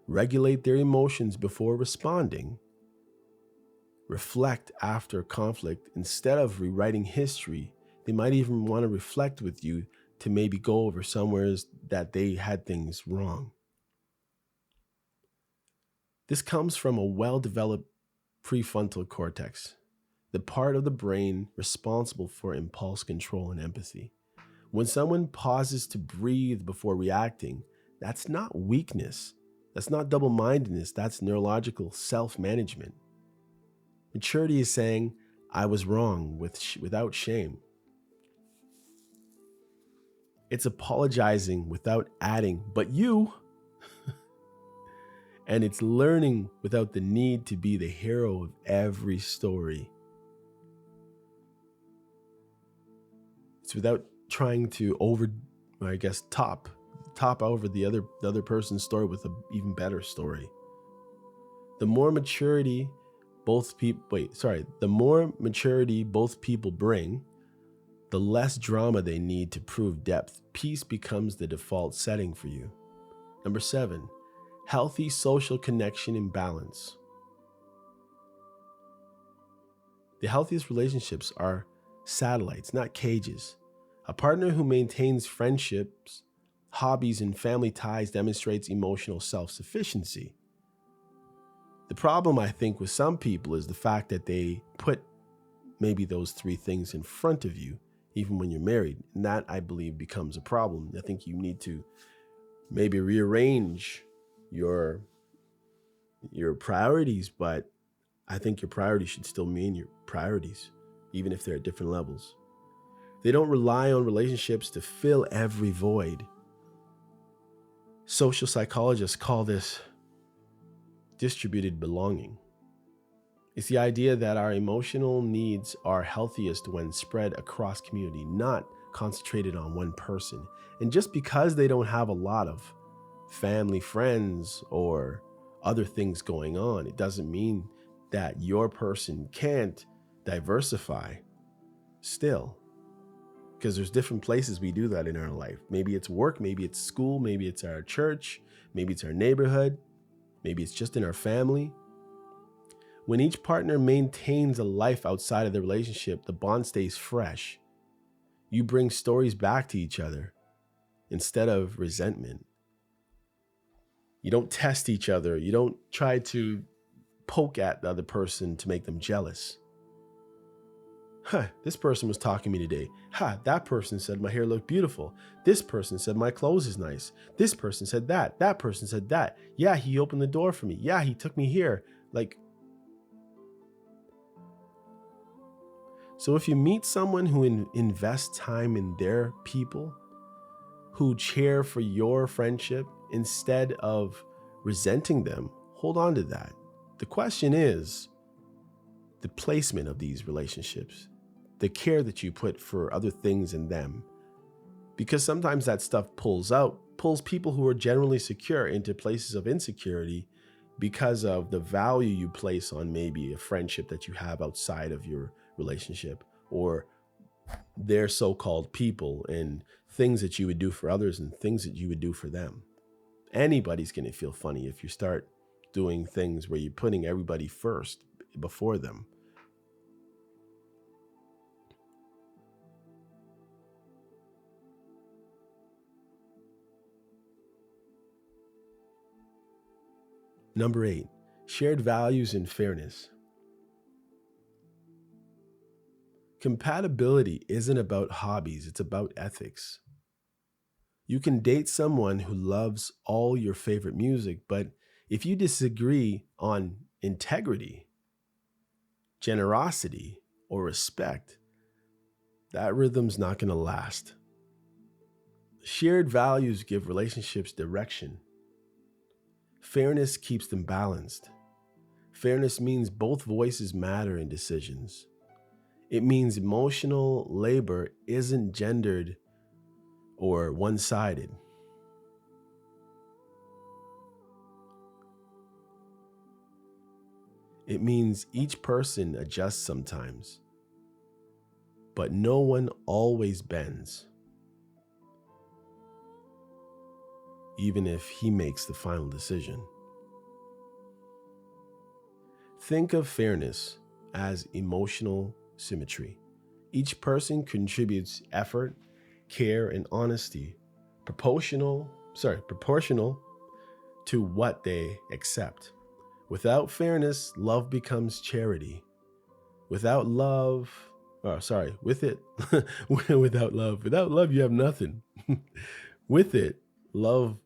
regulate their emotions before responding, reflect after conflict. Instead of rewriting history, they might even want to reflect with you to maybe go over somewhere that they had things wrong. This comes from a well-developed prefrontal cortex, the part of the brain responsible for impulse control and empathy. When someone pauses to breathe before reacting, that's not weakness. That's not double-mindedness. That's neurological self-management. Maturity is saying, I was wrong without shame. It's apologizing without adding, but you. And it's learning without the need to be the hero of every story. It's without trying to top over the other person's story with an even better story. The more maturity both people bring, the less drama they need to prove depth. Peace becomes the default setting for you. Number 7, healthy social connection and balance. The healthiest relationships are satellites, not cages. A partner who maintains friendships, hobbies, and family ties demonstrates emotional self-sufficiency. The problem, I think, with some people is the fact that they put maybe those 3 things in front of you, even when you're married. And that, I believe, becomes a problem. I think you need to maybe rearrange your priorities, but I think your priorities should still mean your priorities, even if they're at different levels. They don't rely on relationships to fill every void. Social psychologists call this distributed belonging. It's the idea that our emotional needs are healthiest when spread across community, not concentrated on one person. And just because they don't have a lot of family, friends, or other things going on, it doesn't mean that your person can't diversify still. Because there's different places we do that in our life. Maybe it's work, maybe it's school, maybe it's our church, maybe it's our neighborhood, maybe it's just in our family. When each partner maintains a life outside of the relationship, the bond stays fresh. You bring stories back to each other instead of resentment. You don't test each other. You don't try to poke at the other person to make them jealous. This person was talking to me today. That person said my hair looked beautiful. This person said my clothes is nice. This person said that. That person said that. Yeah, he opened the door for me. Yeah, he took me here. Like, so if you meet someone who invests time in their people, who cheer for your friendship instead of resenting them, hold on to that. The question is the placement of these relationships, the care that you put for other things in them. Because sometimes that stuff pulls people who are generally secure into places of insecurity because of the value you place on maybe a friendship that you have outside of your relationship, or their so-called people and things that you would do for others and things that you would do for them. Anybody's going to feel funny if you start doing things where you're putting everybody first before them. Number 8, shared values and fairness. Compatibility isn't about hobbies, it's about ethics. You can date someone who loves all your favorite music, but if you disagree on integrity, generosity, or respect, that rhythm's not going to last. Shared values give relationships direction. Fairness keeps them balanced. Fairness means both voices matter in decisions. It means emotional labor isn't gendered or one-sided. It means each person adjusts sometimes, but no one always bends, even if he makes the final decision. Think of fairness as emotional symmetry. Each person contributes effort, care, and honesty proportional to what they accept. Without fairness, love becomes charity. With it, without love, you have nothing. With it, love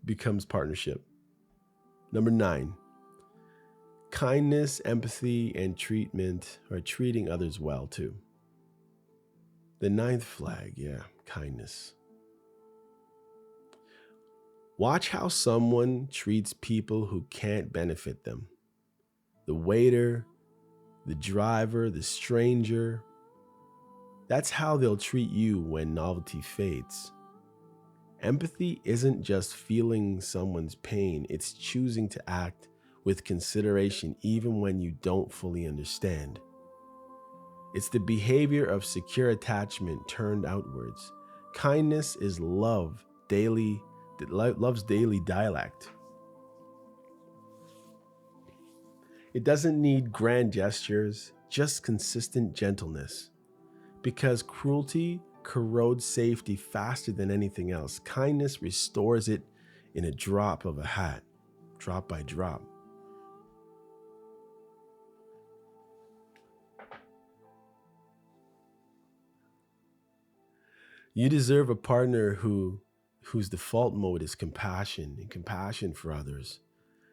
becomes partnership. Number 9, kindness, empathy, and treating others well too. The 9th flag, kindness. Watch how someone treats people who can't benefit them. The waiter, the driver, the stranger. That's how they'll treat you when novelty fades. Empathy isn't just feeling someone's pain, it's choosing to act with consideration even when you don't fully understand. It's the behavior of secure attachment turned outwards. Kindness is love's daily dialect. It doesn't need grand gestures, just consistent gentleness. Because cruelty corrodes safety faster than anything else, kindness restores it in a drop of a hat, drop by drop. You deserve a partner whose default mode is compassion, and compassion for others,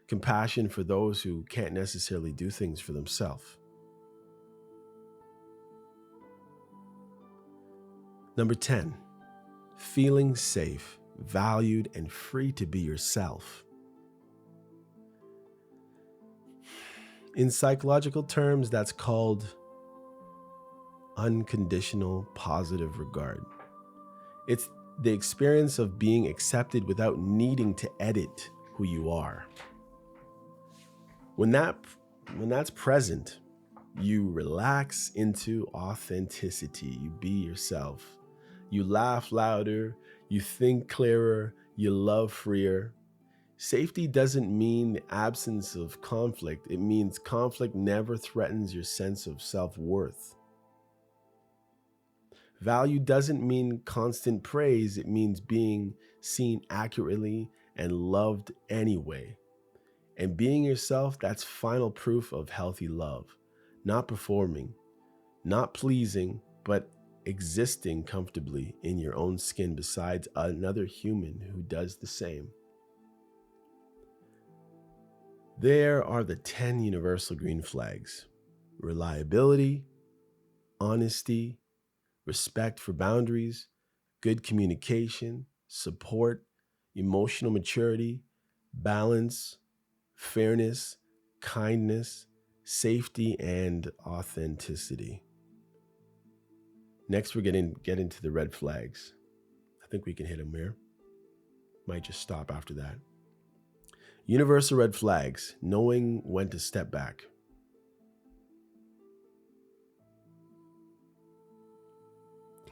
compassion for those who can't necessarily do things for themselves. Number 10, feeling safe, valued, and free to be yourself. In psychological terms, that's called unconditional positive regard. It's the experience of being accepted without needing to edit who you are. When that's present, you relax into authenticity. You be yourself. You laugh louder, you think clearer, you love freer. Safety doesn't mean the absence of conflict. It means conflict never threatens your sense of self-worth. Value doesn't mean constant praise. It means being seen accurately and loved anyway. And being yourself, that's final proof of healthy love. Not performing, not pleasing, but existing comfortably in your own skin besides another human who does the same. There are the 10 universal green flags: reliability, honesty, respect for boundaries, good communication, support, emotional maturity, balance, fairness, kindness, safety, and authenticity. Next, we're getting get into the red flags. I think we can hit them here. Might just stop after that. Universal red flags: knowing when to step back.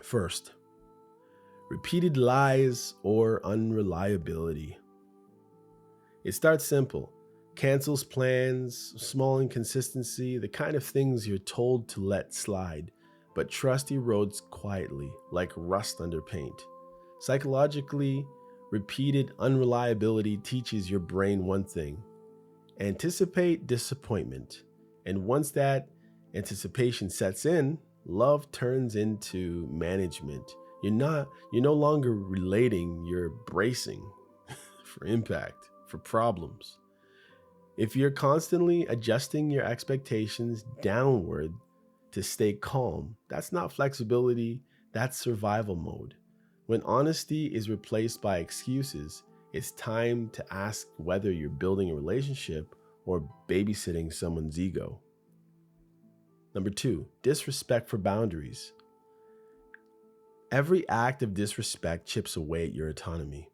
First, repeated lies or unreliability. It starts simple: cancels plans, small inconsistency, the kind of things you're told to let slide, but trust erodes quietly, like rust under paint. Psychologically, repeated unreliability teaches your brain one thing: anticipate disappointment. And once that anticipation sets in, love turns into management. You're no longer relating, you're bracing for impact, for problems. If you're constantly adjusting your expectations downward to stay calm, that's not flexibility, that's survival mode. When honesty is replaced by excuses, it's time to ask whether you're building a relationship or babysitting someone's ego. Number two, disrespect for boundaries. Every act of disrespect chips away at your autonomy.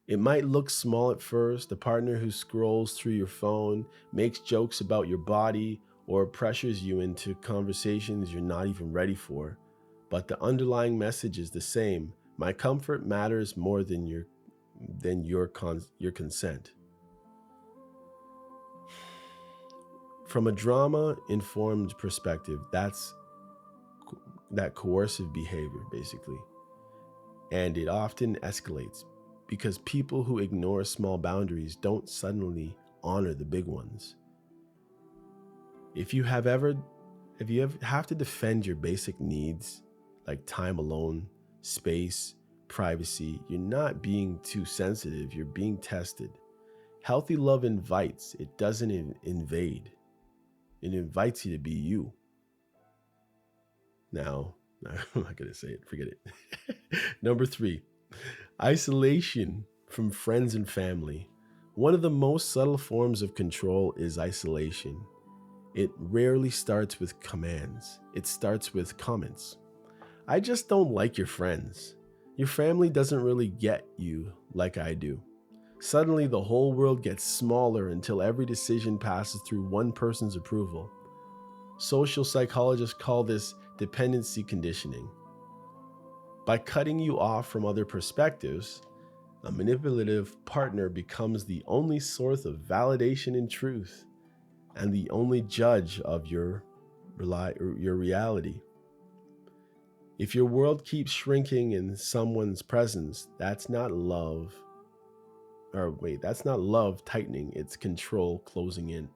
It might look small at first: a partner who scrolls through your phone, makes jokes about your body, or pressures you into conversations you're not even ready for. But the underlying message is the same: my comfort matters more than your consent. From a drama-informed perspective, that's that coercive behavior, basically. And it often escalates because people who ignore small boundaries don't suddenly honor the big ones. If you have ever, if you have to defend your basic needs like time alone, space, privacy, you're not being too sensitive, you're being tested. Healthy love invites, it doesn't invade. It invites you to be you. Now, I'm not going to say it, forget it. Number three, isolation from friends and family. One of the most subtle forms of control is isolation. It rarely starts with commands, it starts with comments. I just don't like your friends. Your family doesn't really get you like I do. Suddenly, the whole world gets smaller until every decision passes through one person's approval. Social psychologists call this dependency conditioning. By cutting you off from other perspectives, a manipulative partner becomes the only source of validation and truth, and the only judge of your reality. If your world keeps shrinking in someone's presence, that's not love. That's not love tightening, it's control closing in.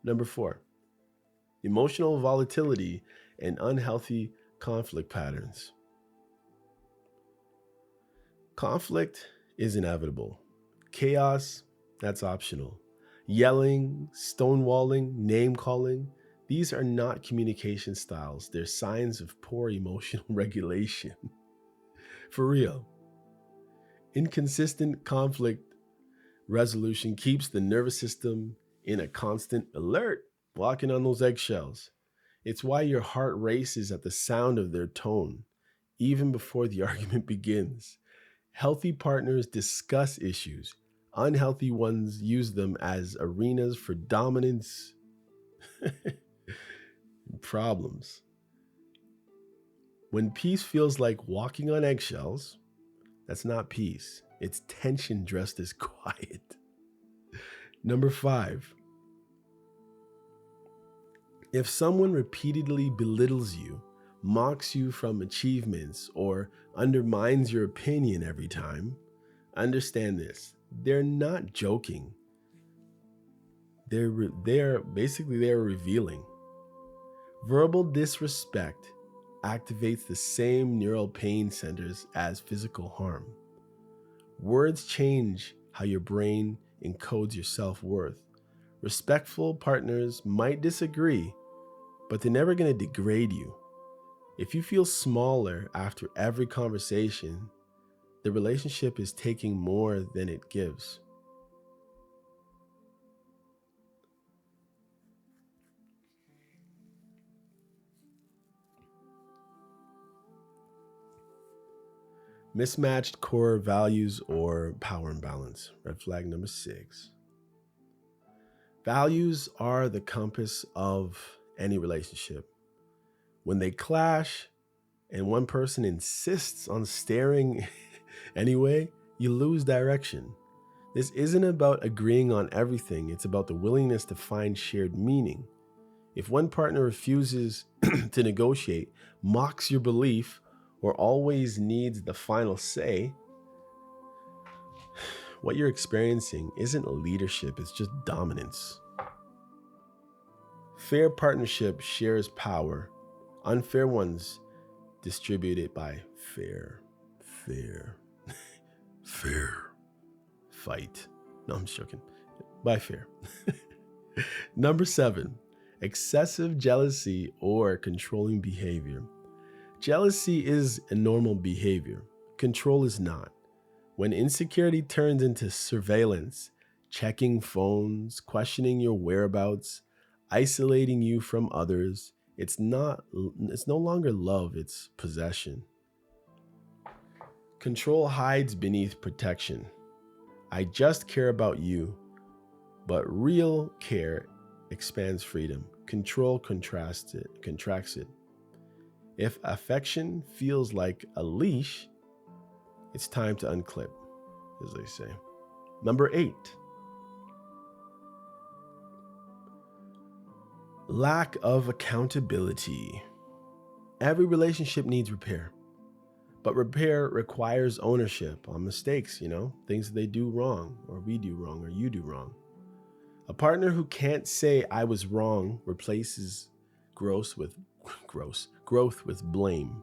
Number four, emotional volatility and unhealthy conflict patterns. Conflict is inevitable. Chaos, that's optional. Yelling, stonewalling, name calling, these are not communication styles. They're signs of poor emotional regulation. For real. Inconsistent conflict resolution keeps the nervous system in a constant alert, walking on those eggshells. It's why your heart races at the sound of their tone, even before the argument begins. Healthy partners discuss issues. Unhealthy ones use them as arenas for dominance and problems. When peace feels like walking on eggshells, that's not peace. It's tension dressed as quiet. Number five, if someone repeatedly belittles you, mocks you from achievements, or undermines your opinion every time, understand this: they're not joking. They're revealing. Verbal disrespect activates the same neural pain centers as physical harm. Words change how your brain encodes your self worth. Respectful partners might disagree, but they're never going to degrade you. If you feel smaller after every conversation, the relationship is taking more than it gives. Mismatched core values or power imbalance. Red flag number 6. Values are the compass of any relationship. When they clash and one person insists on staring anyway, you lose direction. This isn't about agreeing on everything, it's about the willingness to find shared meaning. If one partner refuses to negotiate, mocks your belief, or always needs the final say, what you're experiencing isn't leadership, it's just dominance. Fair partnership shares power. Unfair ones distribute it by fair. Fight. No, I'm just joking. By fair. Number 7, excessive jealousy or controlling behavior. Jealousy is a normal behavior. Control is not. When insecurity turns into surveillance, checking phones, questioning your whereabouts, isolating you from others, it's no longer love, it's possession. Control hides beneath protection. I just care about you, but real care expands freedom. Control contracts it. If affection feels like a leash, it's time to unclip, as they say. Number 8, lack of accountability. Every relationship needs repair, but repair requires ownership on mistakes, things that they do wrong, or we do wrong, or you do wrong. A partner who can't say I was wrong replaces growth with blame.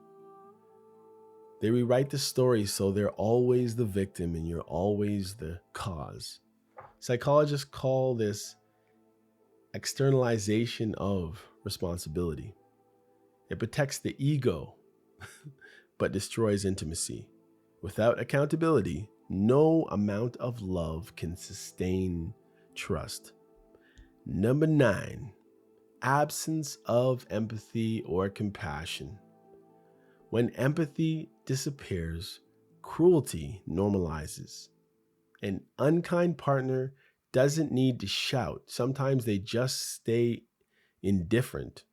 They rewrite the story so they're always the victim and you're always the cause. Psychologists call this externalization of responsibility. It protects the ego, but destroys intimacy. Without accountability, no amount of love can sustain trust. Number 9, absence of empathy or compassion. When empathy disappears, cruelty normalizes. An unkind partner doesn't need to shout. Sometimes they just stay indifferent,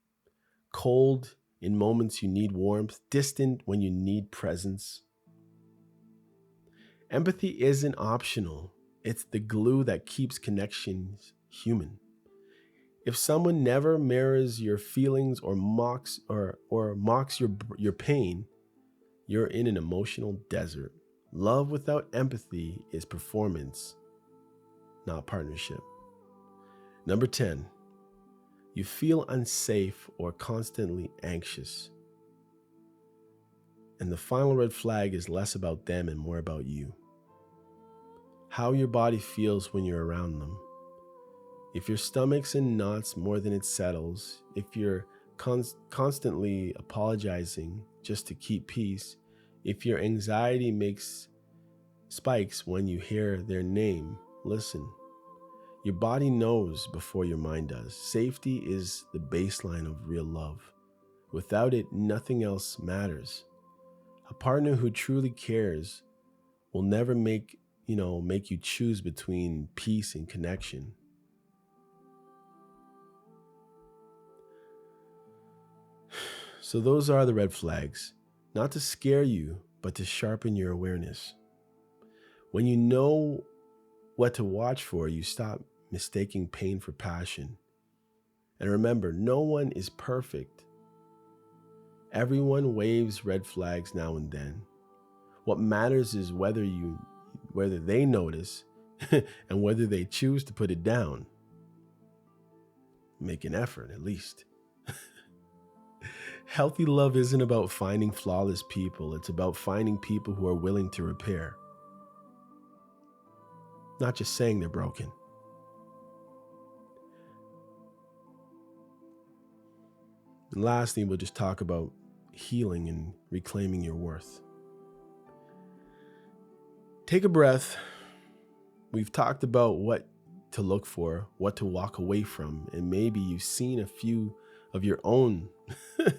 cold in moments you need warmth, distant when you need presence. Empathy isn't optional. It's the glue that keeps connections human. If someone never mirrors your feelings or mocks your pain, you're in an emotional desert. Love without empathy is performance, not partnership. Number 10, you feel unsafe or constantly anxious. And the final red flag is less about them and more about you. How your body feels when you're around them. If your stomach's in knots more than it settles, if you're constantly apologizing just to keep peace, if your anxiety makes spikes when you hear their name, listen. Your body knows before your mind does. Safety is the baseline of real love. Without it, nothing else matters. A partner who truly cares will never make you choose between peace and connection. So those are the red flags, not to scare you, but to sharpen your awareness. When you know what to watch for, you stop mistaking pain for passion. And remember, no one is perfect. Everyone waves red flags now and then. What matters is whether they notice and whether they choose to put it down. Make an effort, at least. Healthy love isn't about finding flawless people, it's about finding people who are willing to repair, not just saying they're broken. And lastly, we'll just talk about healing and reclaiming your worth. Take a breath. We've talked about what to look for, what to walk away from, and maybe you've seen a few of your own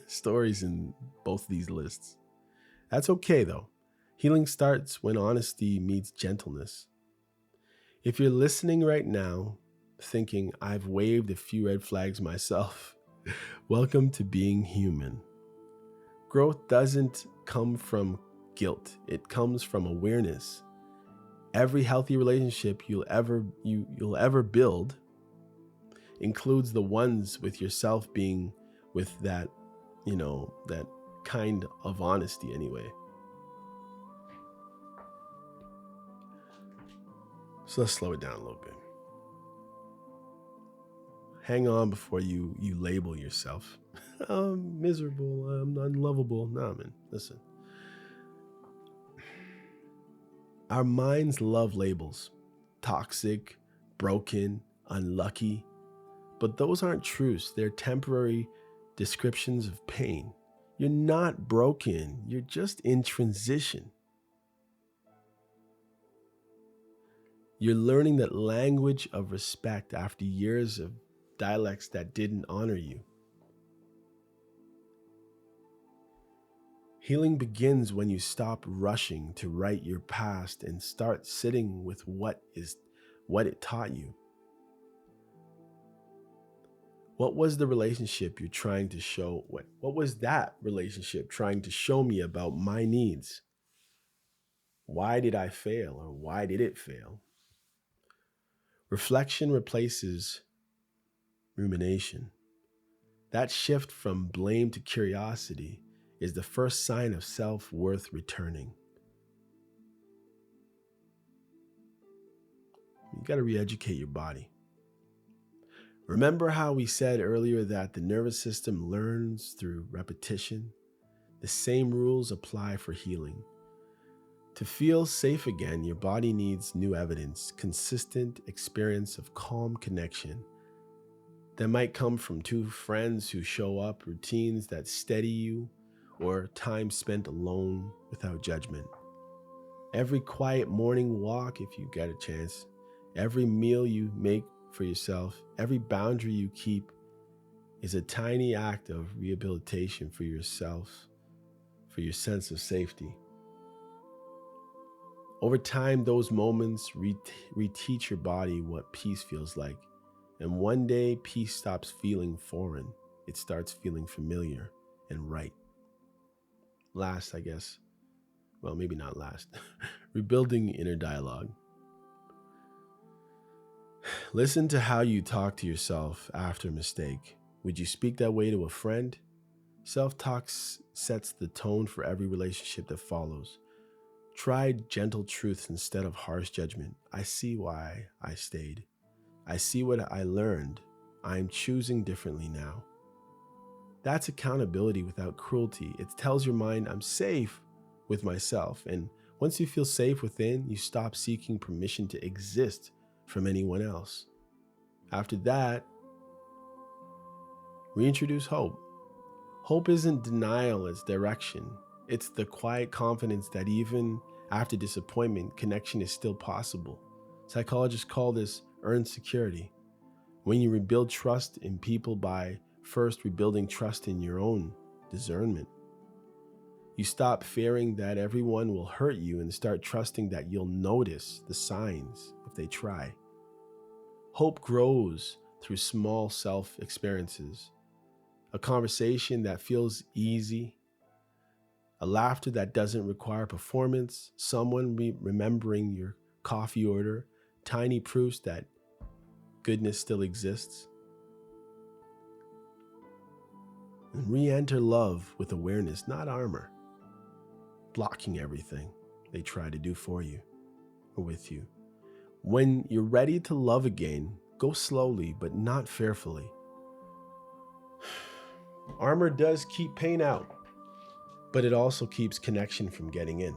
stories in both of these lists. That's okay though. Healing starts when honesty meets gentleness. If you're listening right now, thinking, I've waved a few red flags myself, welcome to being human. Growth doesn't come from guilt, it comes from awareness. Every healthy relationship you'll ever build includes the ones with yourself being with that, that kind of honesty anyway. So let's slow it down a little bit. Hang on before you label yourself. I'm miserable, I'm unlovable. Nah, man, listen. Our minds love labels. Toxic, broken, unlucky. But those aren't truths. They're temporary descriptions of pain. You're not broken. You're just in transition. You're learning that language of respect after years of dialects that didn't honor you. Healing begins when you stop rushing to write your past and start sitting with what it taught you. What was the relationship you're trying to show? What was that relationship trying to show me about my needs? Why did I fail, or why did it fail? Reflection replaces rumination. That shift from blame to curiosity is the first sign of self-worth returning. You got to re-educate your body. Remember how we said earlier that the nervous system learns through repetition? The same rules apply for healing. To feel safe again, your body needs new evidence, consistent experience of calm connection. That might come from two friends who show up, routines that steady you, or time spent alone without judgment. Every quiet morning walk, if you get a chance, every meal you make for yourself, every boundary you keep is a tiny act of rehabilitation for yourself, for your sense of safety. Over time, those moments reteach your body what peace feels like. And one day, peace stops feeling foreign. It starts feeling familiar and right. Last, I guess, well, maybe not last, rebuilding inner dialogue. Listen to how you talk to yourself after a mistake. Would you speak that way to a friend? Self-talk sets the tone for every relationship that follows. Try gentle truths instead of harsh judgment. I see why I stayed. I see what I learned. I'm choosing differently now. That's accountability without cruelty. It tells your mind, I'm safe with myself. And once you feel safe within, you stop seeking permission to exist from anyone else. After that, reintroduce hope. Hope isn't denial, it's direction. It's the quiet confidence that even after disappointment, connection is still possible. Psychologists call this earned security. When you rebuild trust in people by first rebuilding trust in your own discernment, you stop fearing that everyone will hurt you and start trusting that you'll notice the signs if they try. Hope grows through small self-experiences. A conversation that feels easy, a laughter that doesn't require performance, someone remembering your coffee order, tiny proofs that goodness still exists. And re-enter love with awareness, not armor, blocking everything they try to do for you or with you. When you're ready to love again, go slowly but not fearfully. Armor does keep pain out, but it also keeps connection from getting in.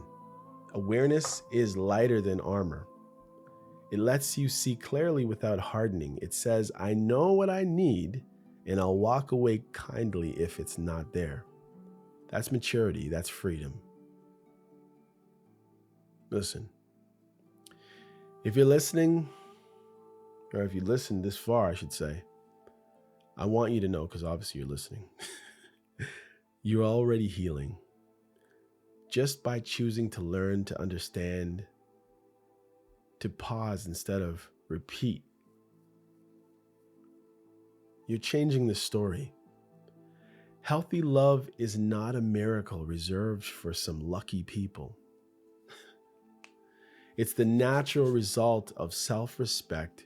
Awareness is lighter than armor. It lets you see clearly without hardening. It says, I know what I need, and I'll walk away kindly if it's not there. That's maturity. That's freedom. Listen, if you're listening, or if you listened this far, I should say, I want you to know, because obviously you're listening, you're already healing. Just by choosing to learn to understand, to pause instead of repeat, you're changing the story. Healthy love is not a miracle reserved for some lucky people. It's the natural result of self-respect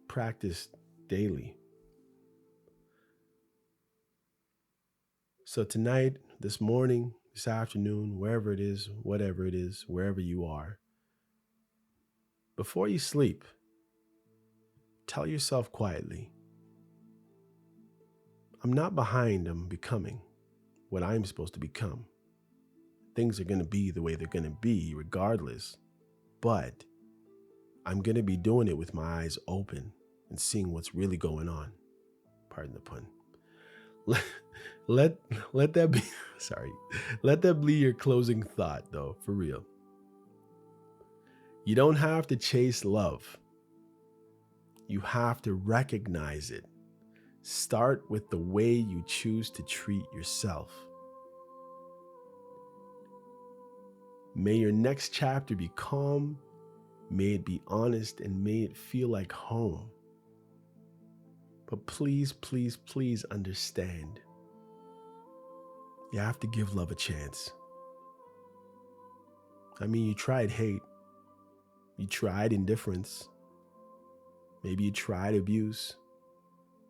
practiced daily. So tonight, this morning, this afternoon, wherever it is, whatever it is, wherever you are, before you sleep, tell yourself quietly, I'm not behind, I'm becoming what I'm supposed to become. Things are going to be the way they're going to be regardless, but I'm going to be doing it with my eyes open and seeing what's really going on. Pardon the pun. Let that be, let that be your closing thought though, for real. You don't have to chase love. You have to recognize it. Start with the way you choose to treat yourself. May your next chapter be calm, may it be honest, and may it feel like home. But please, please, please understand, you have to give love a chance. I mean, you tried hate, you tried indifference, maybe you tried abuse,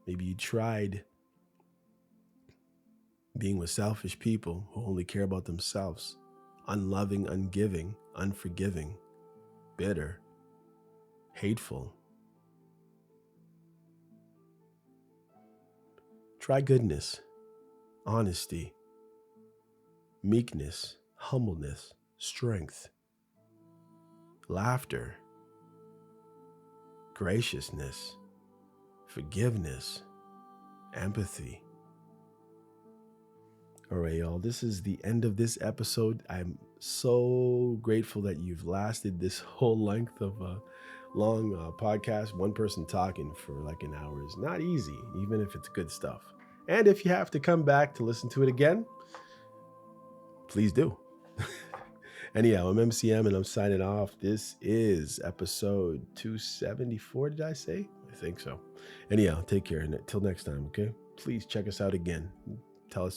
maybe you tried being with selfish people who only care about themselves, unloving, ungiving, unforgiving, bitter, hateful. Try goodness, honesty, meekness, humbleness, strength, laughter, graciousness, forgiveness, empathy. All right, y'all, this is the end of this episode. I'm so grateful that you've lasted this whole length of a long podcast. One person talking for like an hour is not easy, even if it's good stuff. And if you have to come back to listen to it again, please do. Anyhow, I'm MCM and I'm signing off. This is episode 274, did I say? I think so. Anyhow, take care. And until next time, okay? Please check us out again. Tell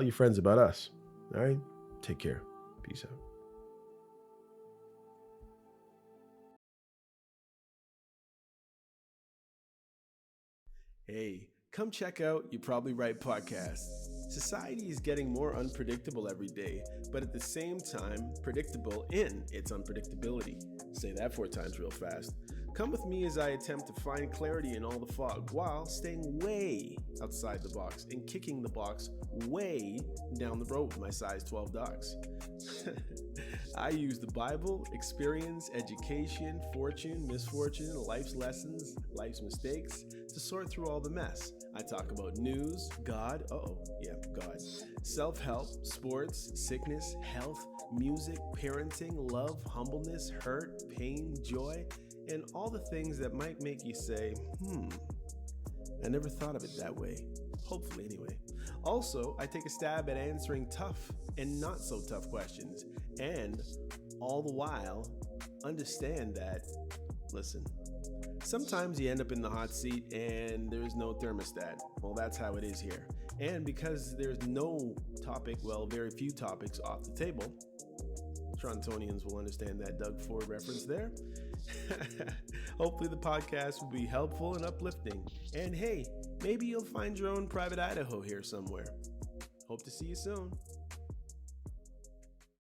your friends about us. All right? Take care. Peace out. Hey, come check out You Probably Right podcast. Society is getting more unpredictable every day, but at the same time, predictable in its unpredictability. Say that 4 times real fast. Come with me as I attempt to find clarity in all the fog while staying way outside the box and kicking the box way down the road with my size 12 dogs. I use the Bible, experience, education, fortune, misfortune, life's lessons, life's mistakes to sort through all the mess. I talk about news, God, God, self-help, sports, sickness, health, music, parenting, love, humbleness, hurt, pain, joy, and all the things that might make you say, I never thought of it that way. Hopefully, anyway. Also, I take a stab at answering tough and not so tough questions, and all the while, understand that, listen, sometimes you end up in the hot seat and there's no thermostat. Well, that's how it is here. And because there's no topic, very few topics off the table, Torontonians will understand that Doug Ford reference there. Hopefully the podcast will be helpful and uplifting. And hey, maybe you'll find your own private Idaho here somewhere. Hope to see you soon.